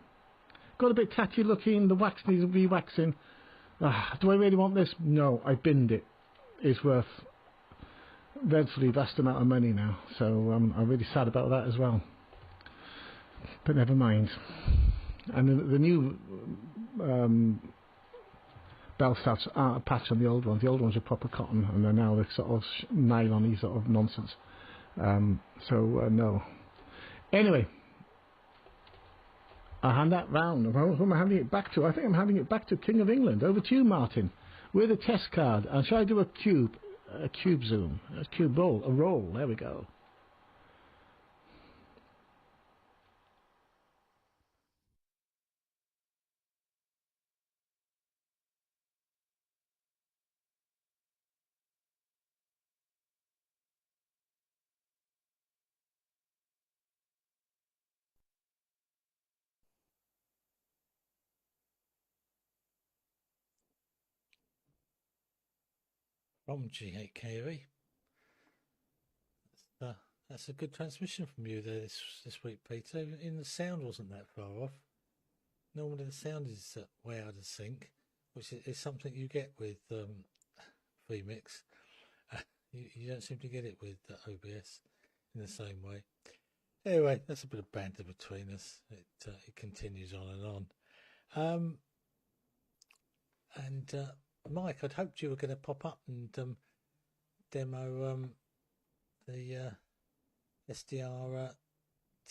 Got a bit tatty looking. The wax needs re-waxing. Do I really want this? No, I binned it. It's worth dreadfully vast amount of money now, so I'm really sad about that as well. But never mind. And the new Belstaffs aren't a patch on the old ones. The old ones are proper cotton, and they're now the sort of nylon-y sort of nonsense. No. Anyway, I'll hand that round. Who am I handing it back to? I think I'm handing it back to King of England. Over to you, Martin, with a test card. And shall I do a cube zoom, a cube roll, a roll? There we go. From G8KOE. That's a good transmission from you there this week, Peter. Even the sound wasn't that far off. Normally the sound is way out of sync, which is something you get with vMix. You don't seem to get it with OBS in the same way. Anyway, that's a bit of banter between us. It continues on and on. Mike, I'd hoped you were going to pop up and demo the SDR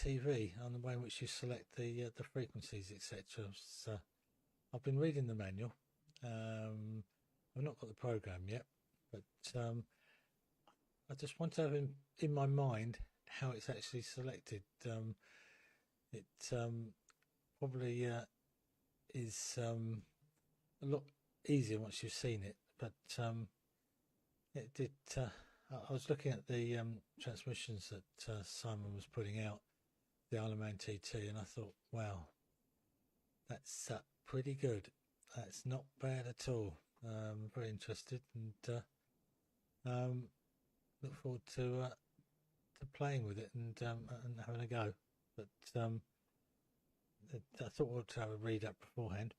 TV on the way in which you select the frequencies, etc. So I've been reading the manual. I've not got the program yet, but I just want to have in my mind how it's actually selected. It probably is a lot easier once you've seen it, but it did. I was looking at the transmissions that Simon was putting out, the Isle of Man TT, and I thought, wow, that's pretty good. That's not bad at all. Very interested, and look forward to playing with it and having a go. But I thought we'd have a read up beforehand.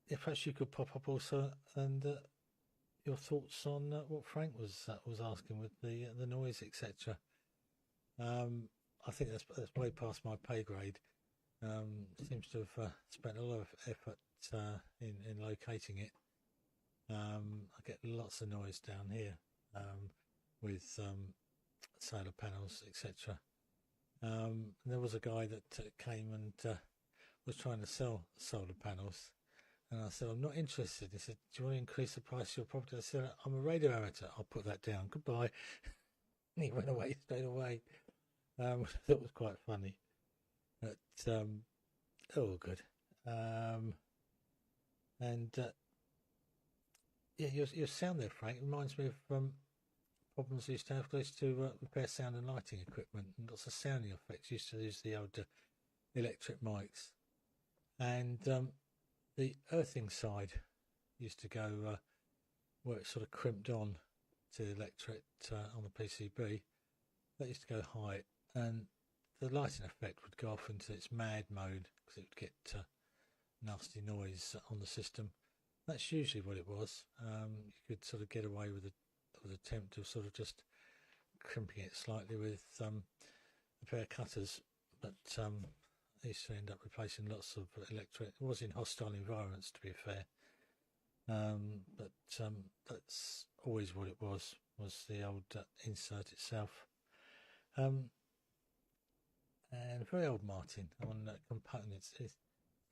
If perhaps you could pop up also and your thoughts on what Frank was asking with the noise, etc. I think that's way past my pay grade. Seems to have spent a lot of effort in locating it. I get lots of noise down here with solar panels, etc. There was a guy that came and was trying to sell solar panels, and I said, I'm not interested. He said, do you want to increase the price of your property? I said, I'm a radio amateur. I'll put that down. Goodbye. And he went away straight away. That was quite funny. But all good. Yeah, your sound there, Frank, reminds me of problems I used to have. I used to repair sound and lighting equipment, and lots of sounding effects. Used to use the old electric mics, and the earthing side used to go where it sort of crimped on to the electric on the PCB. That used to go high, and the lighting effect would go off into its mad mode because it would get nasty noise on the system. That's usually what it was. You could sort of get away with an attempt of sort of just crimping it slightly with a pair of cutters, but used to end up replacing lots of electric. It was in hostile environments, to be fair, but that's always what it was the old insert itself. And very old Martin on components.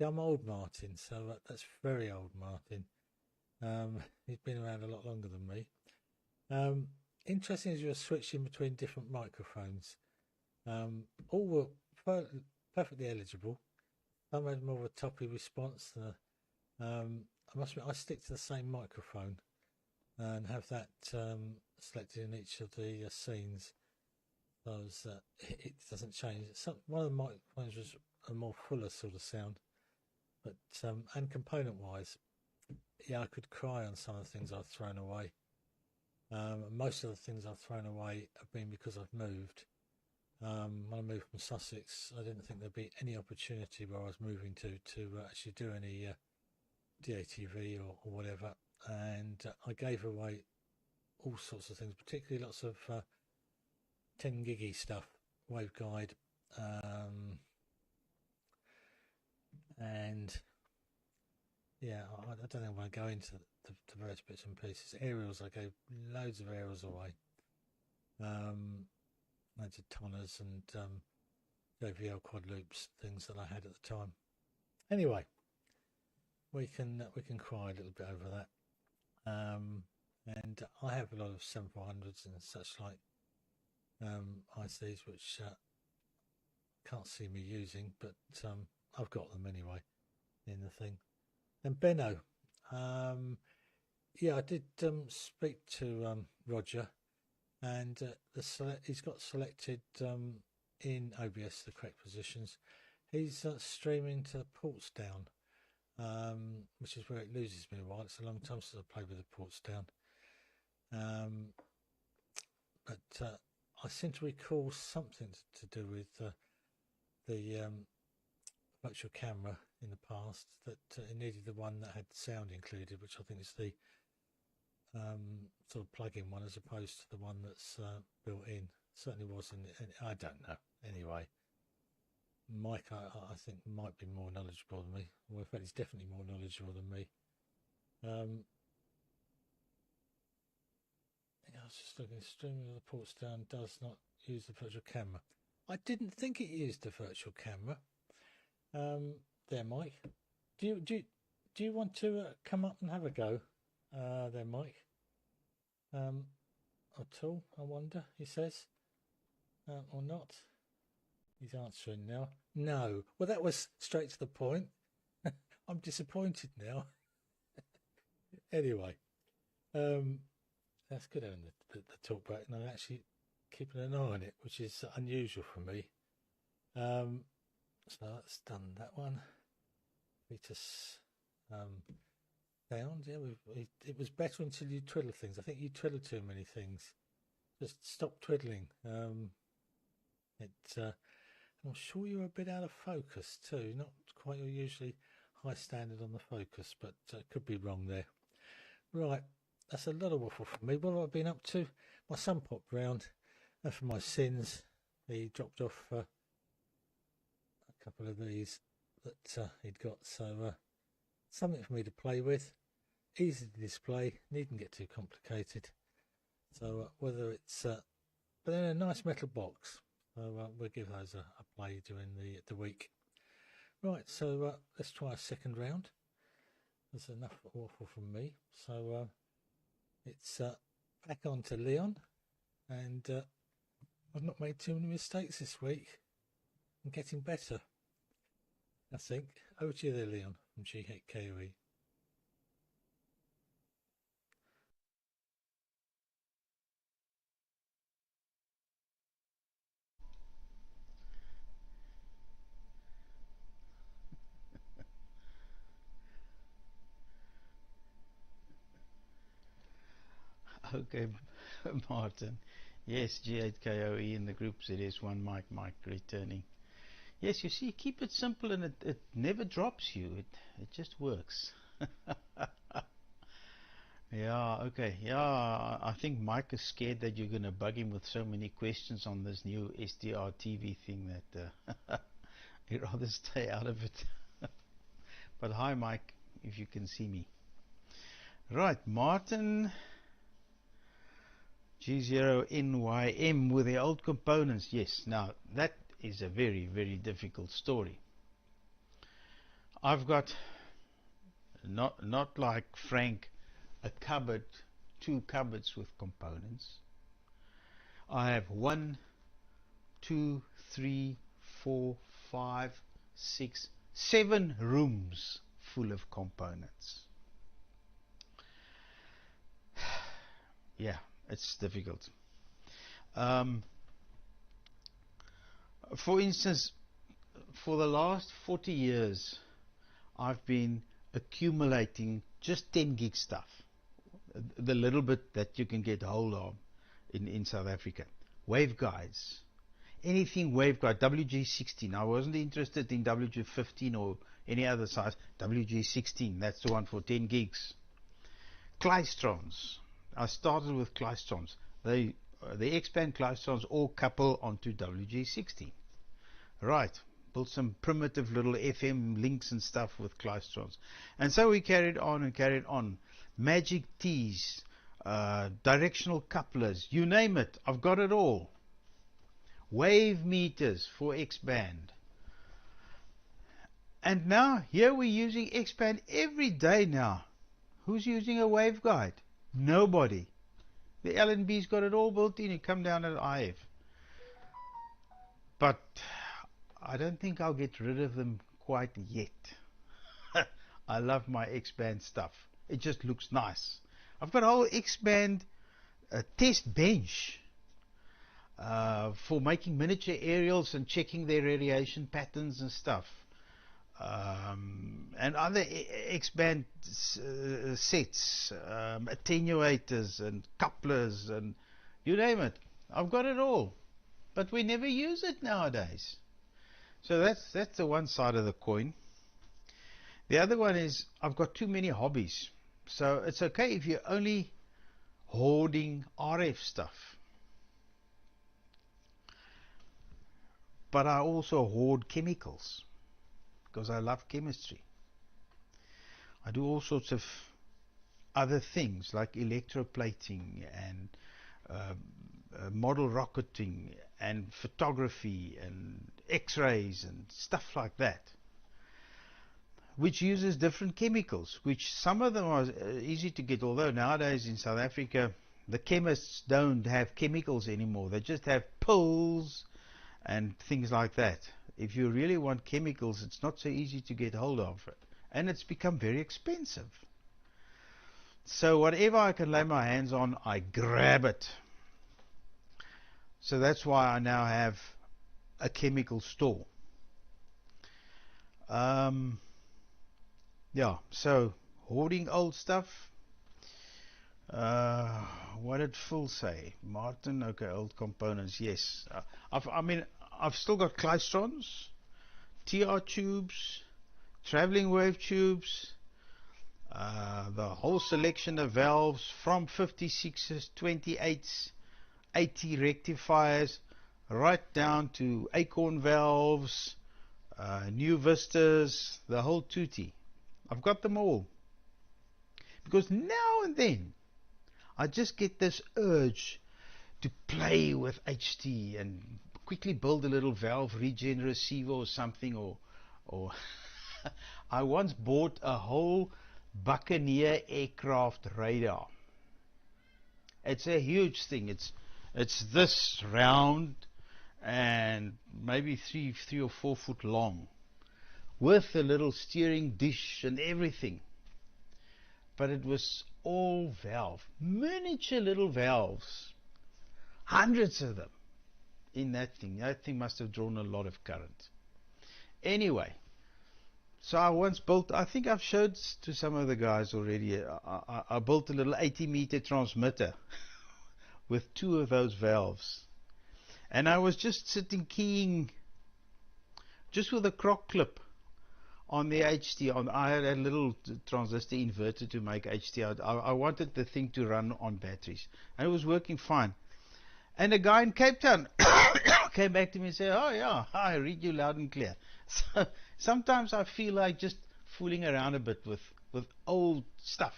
I'm old Martin, so that's very old Martin. He's been around a lot longer than me. Interesting as you're switching between different microphones. All were perfectly eligible. Some had more of a toppy response. I must admit, I stick to the same microphone and have that selected in each of the scenes, so it doesn't change. One of the microphones was a more fuller sort of sound, but and component-wise, yeah, I could cry on some of the things I've thrown away. Most of the things I've thrown away have been because I've moved. When I moved from Sussex, I didn't think there'd be any opportunity where I was moving to actually do any DATV or whatever, and I gave away all sorts of things, particularly lots of 10 giggy stuff, waveguide, and yeah, I don't know if I go into the various bits and pieces. Aerials, I gave loads of aerials away, loads of tonners and JVL quad loops, things that I had at the time. Anyway, we can cry a little bit over that. And I have a lot of 7400s and such like ICs which can't see me using, but I've got them anyway in the thing. And Benno, yeah, I did speak to Roger, and he's got selected in OBS the correct positions. He's streaming to ports down, which is where it loses me a while. It's a long time since I played with the ports down. But I seem to recall something to do with the virtual camera in the past, that it needed the one that had sound included, which I think is the sort of plug-in one as opposed to the one that's built in. Certainly was in I don't know. Anyway, Mike, I think, might be more knowledgeable than me. Well, in fact, he's definitely more knowledgeable than me. Yeah, I was just looking. Streaming of the ports down does not use the virtual camera. I didn't think it used the virtual camera. There, Mike. Do you want to come up and have a go? There, Mike. At all, I wonder, he says. Or not. He's answering now. No. Well, that was straight to the point. I'm disappointed now. Anyway, that's good having the talk back, and I'm actually keeping an eye on it, which is unusual for me. So that's done that one. Fetus sound, yeah. It was better until you twiddle things. I think you twiddle too many things. Just stop twiddling. I'm sure you're a bit out of focus too. Not quite your usually high standard on the focus, but could be wrong there. Right, that's a lot of waffle for me. What have I been up to? My son popped round, and for my sins, he dropped off a couple of these that he'd got. So something for me to play with, easy to display, needn't get too complicated. So whether it's, but then a nice metal box. So we'll give those a play during the week. Right, so let's try a second round. There's enough waffle from me. So it's back on to Leon, and I've not made too many mistakes this week. I'm getting better, I think. Over to you there, Leon, from GHKOE. Okay, Martin. Yes, G8KOE in the groups. It is one Mike returning. Yes, you see, keep it simple and it never drops you. It just works. Yeah, okay. Yeah, I think Mike is scared that you're going to bug him with so many questions on this new SDR TV thing that He'd rather stay out of it. But hi, Mike, if you can see me. Right, Martin G0NYM with the old components. Yes, now that is a very, very difficult story. I've got, not like Frank, a cupboard, 2 cupboards with components. I have 1, 2, 3, 4, 5, 6, 7 rooms full of components. Yeah, it's difficult. For instance, for the last 40 years, I've been accumulating just 10 gig stuff, the little bit that you can get hold of in South Africa. Waveguides, anything waveguide, WG16. I wasn't interested in WG15 or any other size. WG16, that's the one for 10 gigs. Klystrons. I started with Klystrons. The X-band Klystrons all couple onto WG16. Right. Built some primitive little FM links and stuff with Klystrons. And so we carried on and carried on. Magic T's, directional couplers, you name it, I've got it all. Wave meters for X-band. And now, here we're using X-band every day now. Who's using a waveguide? Nobody. The L&B's got it all built in. You come down at IF. But I don't think I'll get rid of them quite yet. I love my X-band stuff. It just looks nice. I've got a whole X-band test bench for making miniature aerials and checking their radiation patterns and stuff. And other X-band sets, attenuators and couplers and you name it. I've got it all. But we never use it nowadays. So that's the one side of the coin. The other one is I've got too many hobbies. So it's okay if you're only hoarding RF stuff. But I also hoard chemicals because I love chemistry. I do all sorts of other things like electroplating and model rocketing and photography and X-rays and stuff like that, which uses different chemicals, which some of them are easy to get, although nowadays in South Africa the chemists don't have chemicals anymore. They just have pills and things like that. If you really want chemicals, it's not so easy to get hold of it, and it's become very expensive. So whatever I can lay my hands on, I grab it. So that's why I now have a chemical store. Yeah, so hoarding old stuff. What did Phil say? Martin, okay, old components, yes. I've still got Klystrons, TR tubes, traveling wave tubes, the whole selection of valves from 56s, 28s, 80 rectifiers, right down to acorn valves, new vistas, the whole tutti. I've got them all. Because now and then I just get this urge to play with HT and quickly build a little valve regen receiver or something, or I once bought a whole Buccaneer aircraft radar. It's a huge thing. It's this round and maybe 3 or 4 foot long, with a little steering dish and everything. But it was all valve, miniature little valves, hundreds of them in that thing. That thing must have drawn a lot of current. Anyway, so I once built, I think I've showed to some of the guys already, I built a little 80-meter transmitter with 2 of those valves. And I was just sitting keying, just with a croc clip on the HT. I had a little transistor inverter to make HT. I wanted the thing to run on batteries. And it was working fine. And a guy in Cape Town came back to me and said, oh yeah, I read you loud and clear. So sometimes I feel like just fooling around a bit with old stuff.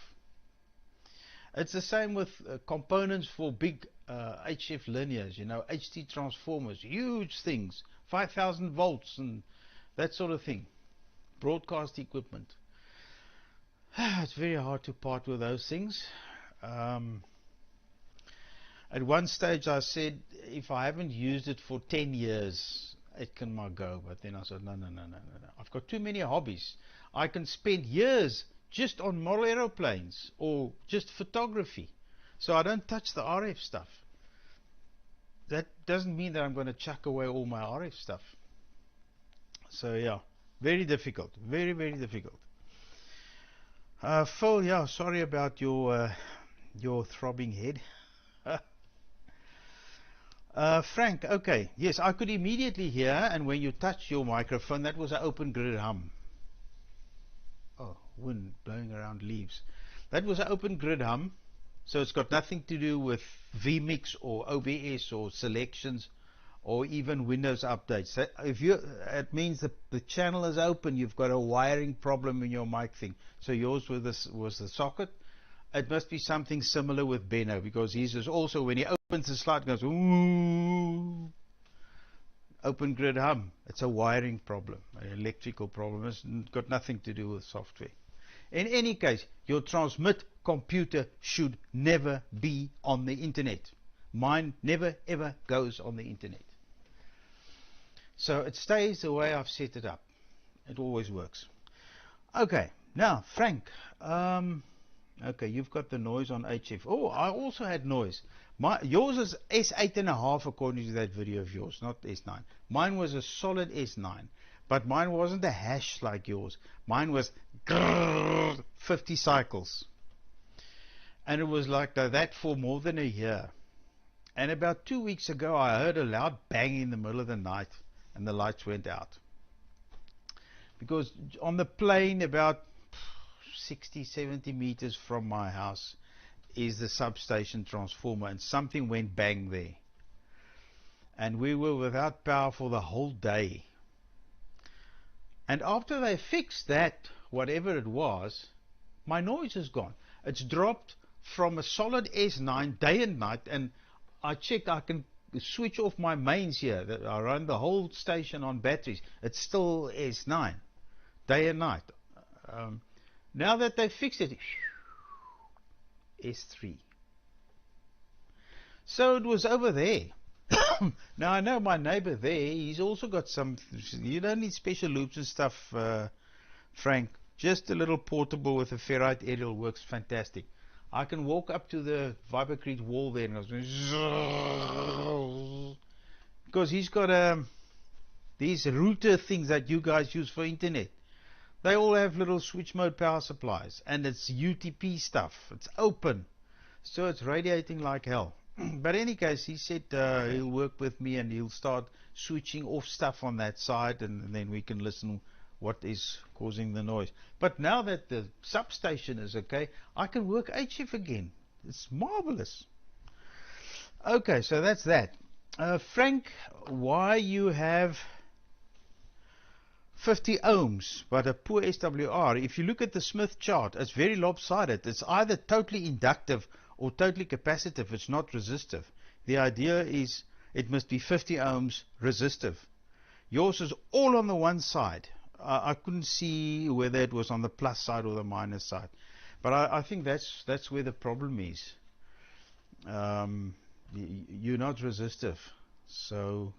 It's the same with components for big HF linears, you know, HT transformers, huge things, 5,000 volts and that sort of thing. Broadcast equipment. It's very hard to part with those things. At one stage I said, if I haven't used it for 10 years, it can go. But then I said, no. I've got too many hobbies. I can spend years just on model aeroplanes or just photography. So I don't touch the RF stuff. That doesn't mean that I'm going to chuck away all my RF stuff. So yeah, very difficult. Very, very difficult. Phil, yeah, sorry about your throbbing head. Frank, okay, yes, I could immediately hear, and when you touched your microphone, that was an open grid hum. Oh, wind blowing around leaves. That was an open grid hum, so it's got nothing to do with vMix or OBS or selections or even Windows updates. It means the channel is open, you've got a wiring problem in your mic thing. So yours was the socket. It must be something similar with Benno, because his is also, when he opens the slide, goes, ooh, open grid hum. It's a wiring problem, an electrical problem. It's got nothing to do with software. In any case, your transmit computer should never be on the internet. Mine never ever goes on the internet. So it stays the way I've set it up. It always works. Okay, now Frank, okay, you've got the noise on HF. Oh, I also had noise. Yours is S8.5 according to that video of yours, not S9. Mine was a solid S9, but mine wasn't a hash like yours. Mine was 50 cycles. And it was like that for more than a year. And about 2 weeks ago, I heard a loud bang in the middle of the night, and the lights went out. Because on the plane, about 60, 70 meters from my house, is the substation transformer, and something went bang there. And we were without power for the whole day. And after they fixed that, whatever it was, my noise is gone. It's dropped from a solid S9 day and night, and I checked, I can switch off my mains here. I run the whole station on batteries. It's still S9, day and night. Now that they fixed it, S3. So it was over there. Now I know my neighbor there, he's also got some, you don't need special loops and stuff, Frank. Just a little portable with a ferrite aerial works fantastic. I can walk up to the Vipercrete wall there and goes, because he's got these router things that you guys use for internet. They all have little switch mode power supplies, and it's UTP stuff. It's open, so it's radiating like hell. But in any case, he said he'll work with me and he'll start switching off stuff on that side, and then we can listen what is causing the noise. But now that the substation is okay, I can work HF again. It's marvelous. Okay, so that's that. Frank, why you have 50 ohms but a poor SWR? If you look at the Smith chart, it's very lopsided. It's either totally inductive or totally capacitive. It's not resistive. The idea is it must be 50 ohms resistive. Yours is all on the one side. I couldn't see whether it was on the plus side or the minus side, but I think that's where the problem is. You're not resistive, so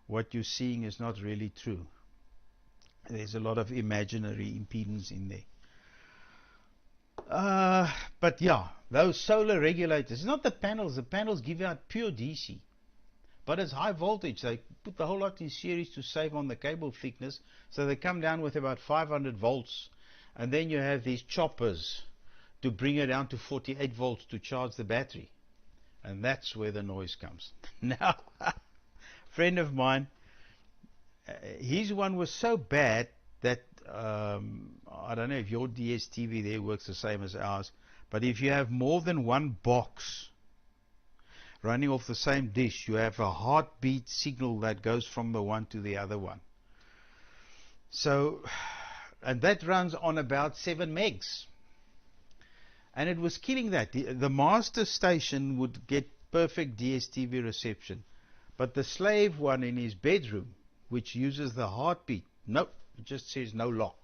what you're seeing is not really true. There's a lot of imaginary impedance in there. But yeah, those solar regulators, it's not the panels. The panels give out pure DC, but it's high voltage. They put the whole lot in series to save on the cable thickness, so they come down with about 500 volts, and then you have these choppers to bring it down to 48 volts to charge the battery, and that's where the noise comes. Now, a friend of mine, his one was so bad that I don't know if your DSTV there works the same as ours, but if you have more than one box, running off the same dish, you have a heartbeat signal that goes from the one to the other one. So, and that runs on about 7 megs. And it was killing that. The master station would get perfect DSTV reception. But the slave one in his bedroom, which uses the heartbeat, nope, it just says no lock.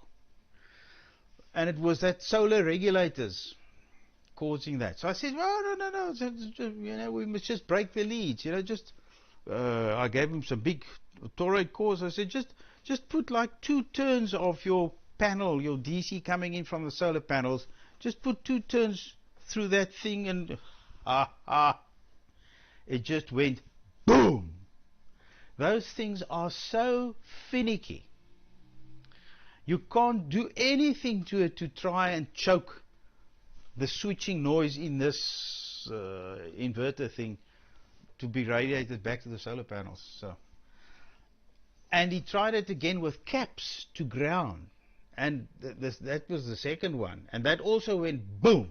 And it was that solar regulators causing that. So I said, well, no, you know, we must just break the leads, you know, just, I gave him some big toroid cores. I said, just put like 2 turns of your panel, your DC coming in from the solar panels, just put 2 turns through that thing and, it just went boom. Those things are so finicky. You can't do anything to it to try and choke the switching noise in this inverter thing to be radiated back to the solar panels. So, and he tried it again with caps to ground, and that was the second one, and that also went boom.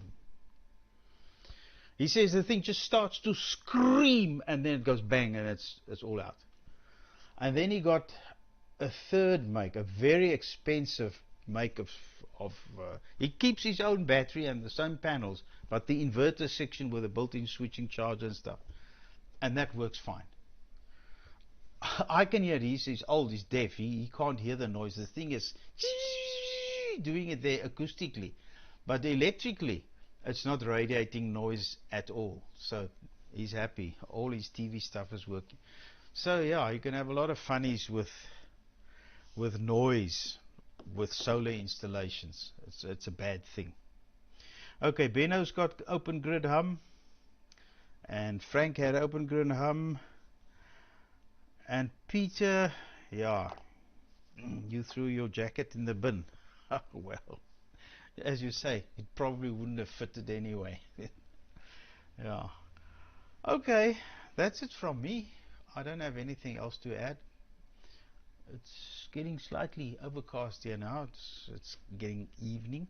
He says the thing just starts to scream, and then it goes bang, and it's all out. And then he got a third make, a very expensive make of he keeps his own battery and the same panels, but the inverter section with a built-in switching charger and stuff, and that works fine. I can hear, he's old, he's deaf, he can't hear the noise. The thing is doing it there acoustically, but electrically it's not radiating noise at all. So he's happy, all his TV stuff is working. So yeah, you can have a lot of funnies with noise with solar installations. It's a bad thing. Okay, Benno's got open grid hum, and Frank had open grid hum, and Peter, yeah, you threw your jacket in the bin. Well, as you say, it probably wouldn't have fitted anyway. Yeah. Okay, that's it from me. I don't have anything else to add. It's getting slightly overcast here now. It's getting evening,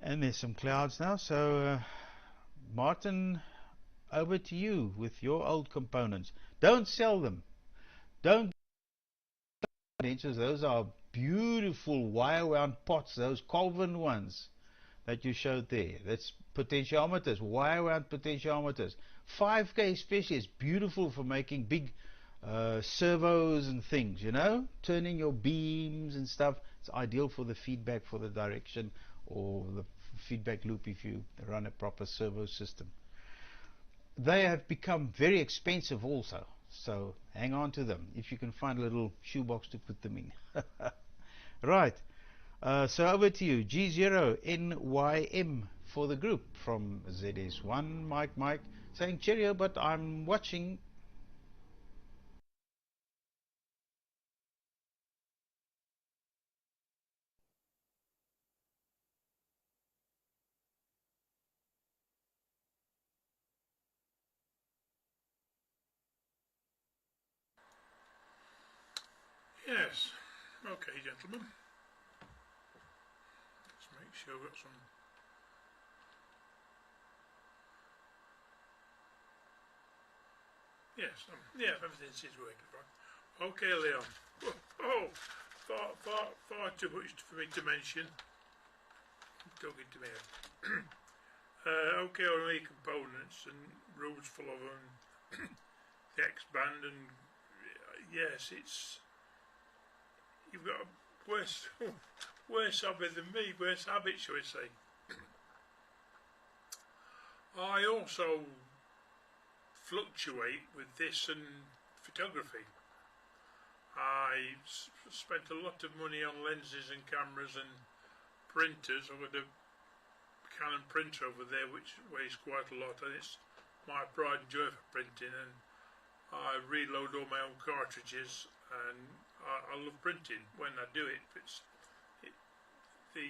and there's some clouds now. So Martin, over to you with your old components. Don't sell them. Don't. Those are beautiful wire wound pots, those Colvin ones that you showed there. That's potentiometers, wire wound potentiometers. 5K especially is beautiful for making big servos and things, you know, turning your beams and stuff. It's ideal for the feedback, for the direction, or the feedback loop if you run a proper servo system. They have become very expensive also, so hang on to them if you can find a little shoebox to put them in. Right, so over to you. G0NYM for the group from ZS1 Mike saying cheerio, but I'm watching. Yes. Okay, gentlemen. Let's make sure I've got some. Yes, yeah, everything seems working fine. Okay, Leon. Oh, far too much for me to mention. Talking to me. Okay, all the components and rules full of them. The X-band, and yes, it's. You've got a worse habit than me, worse habit, shall we say. I also fluctuate with this and photography. I spent a lot of money on lenses and cameras and printers. I've got a Canon printer over there which weighs quite a lot, and it's my pride and joy for printing, and I reload all my own cartridges, and I love printing when I do it. The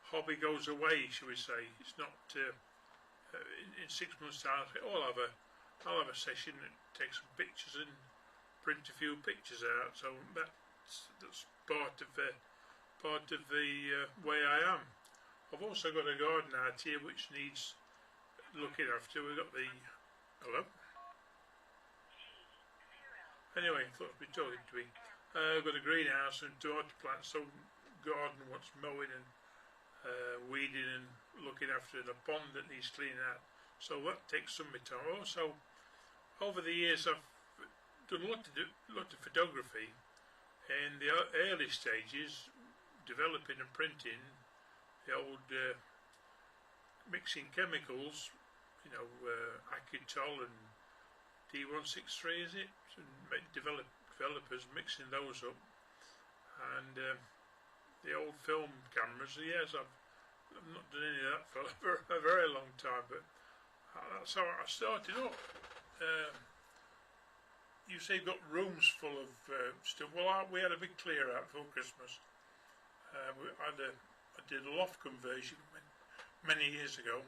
hobby goes away, shall we say. It's not in 6 months' time. I'll have a session and take some pictures and print a few pictures out. So that's part of the way I am. I've also got a garden out here which needs looking after. We've got the Hello? Anyway, I thought I'd be talking to me. I've got a greenhouse and tomato plants, so garden wants mowing and weeding and looking after, the pond that needs cleaning out. So that takes some of my time. Also, over the years I've done a lot of photography in the early stages, developing and printing the old mixing chemicals, you know, Acutol and D163 is it? And developers mixing those up, and the old film cameras. Yes, I've not done any of that for a very long time, but that's how I started up. You say you've got rooms full of stuff. Well, we had a big clear out before Christmas. I did a loft conversion many years ago.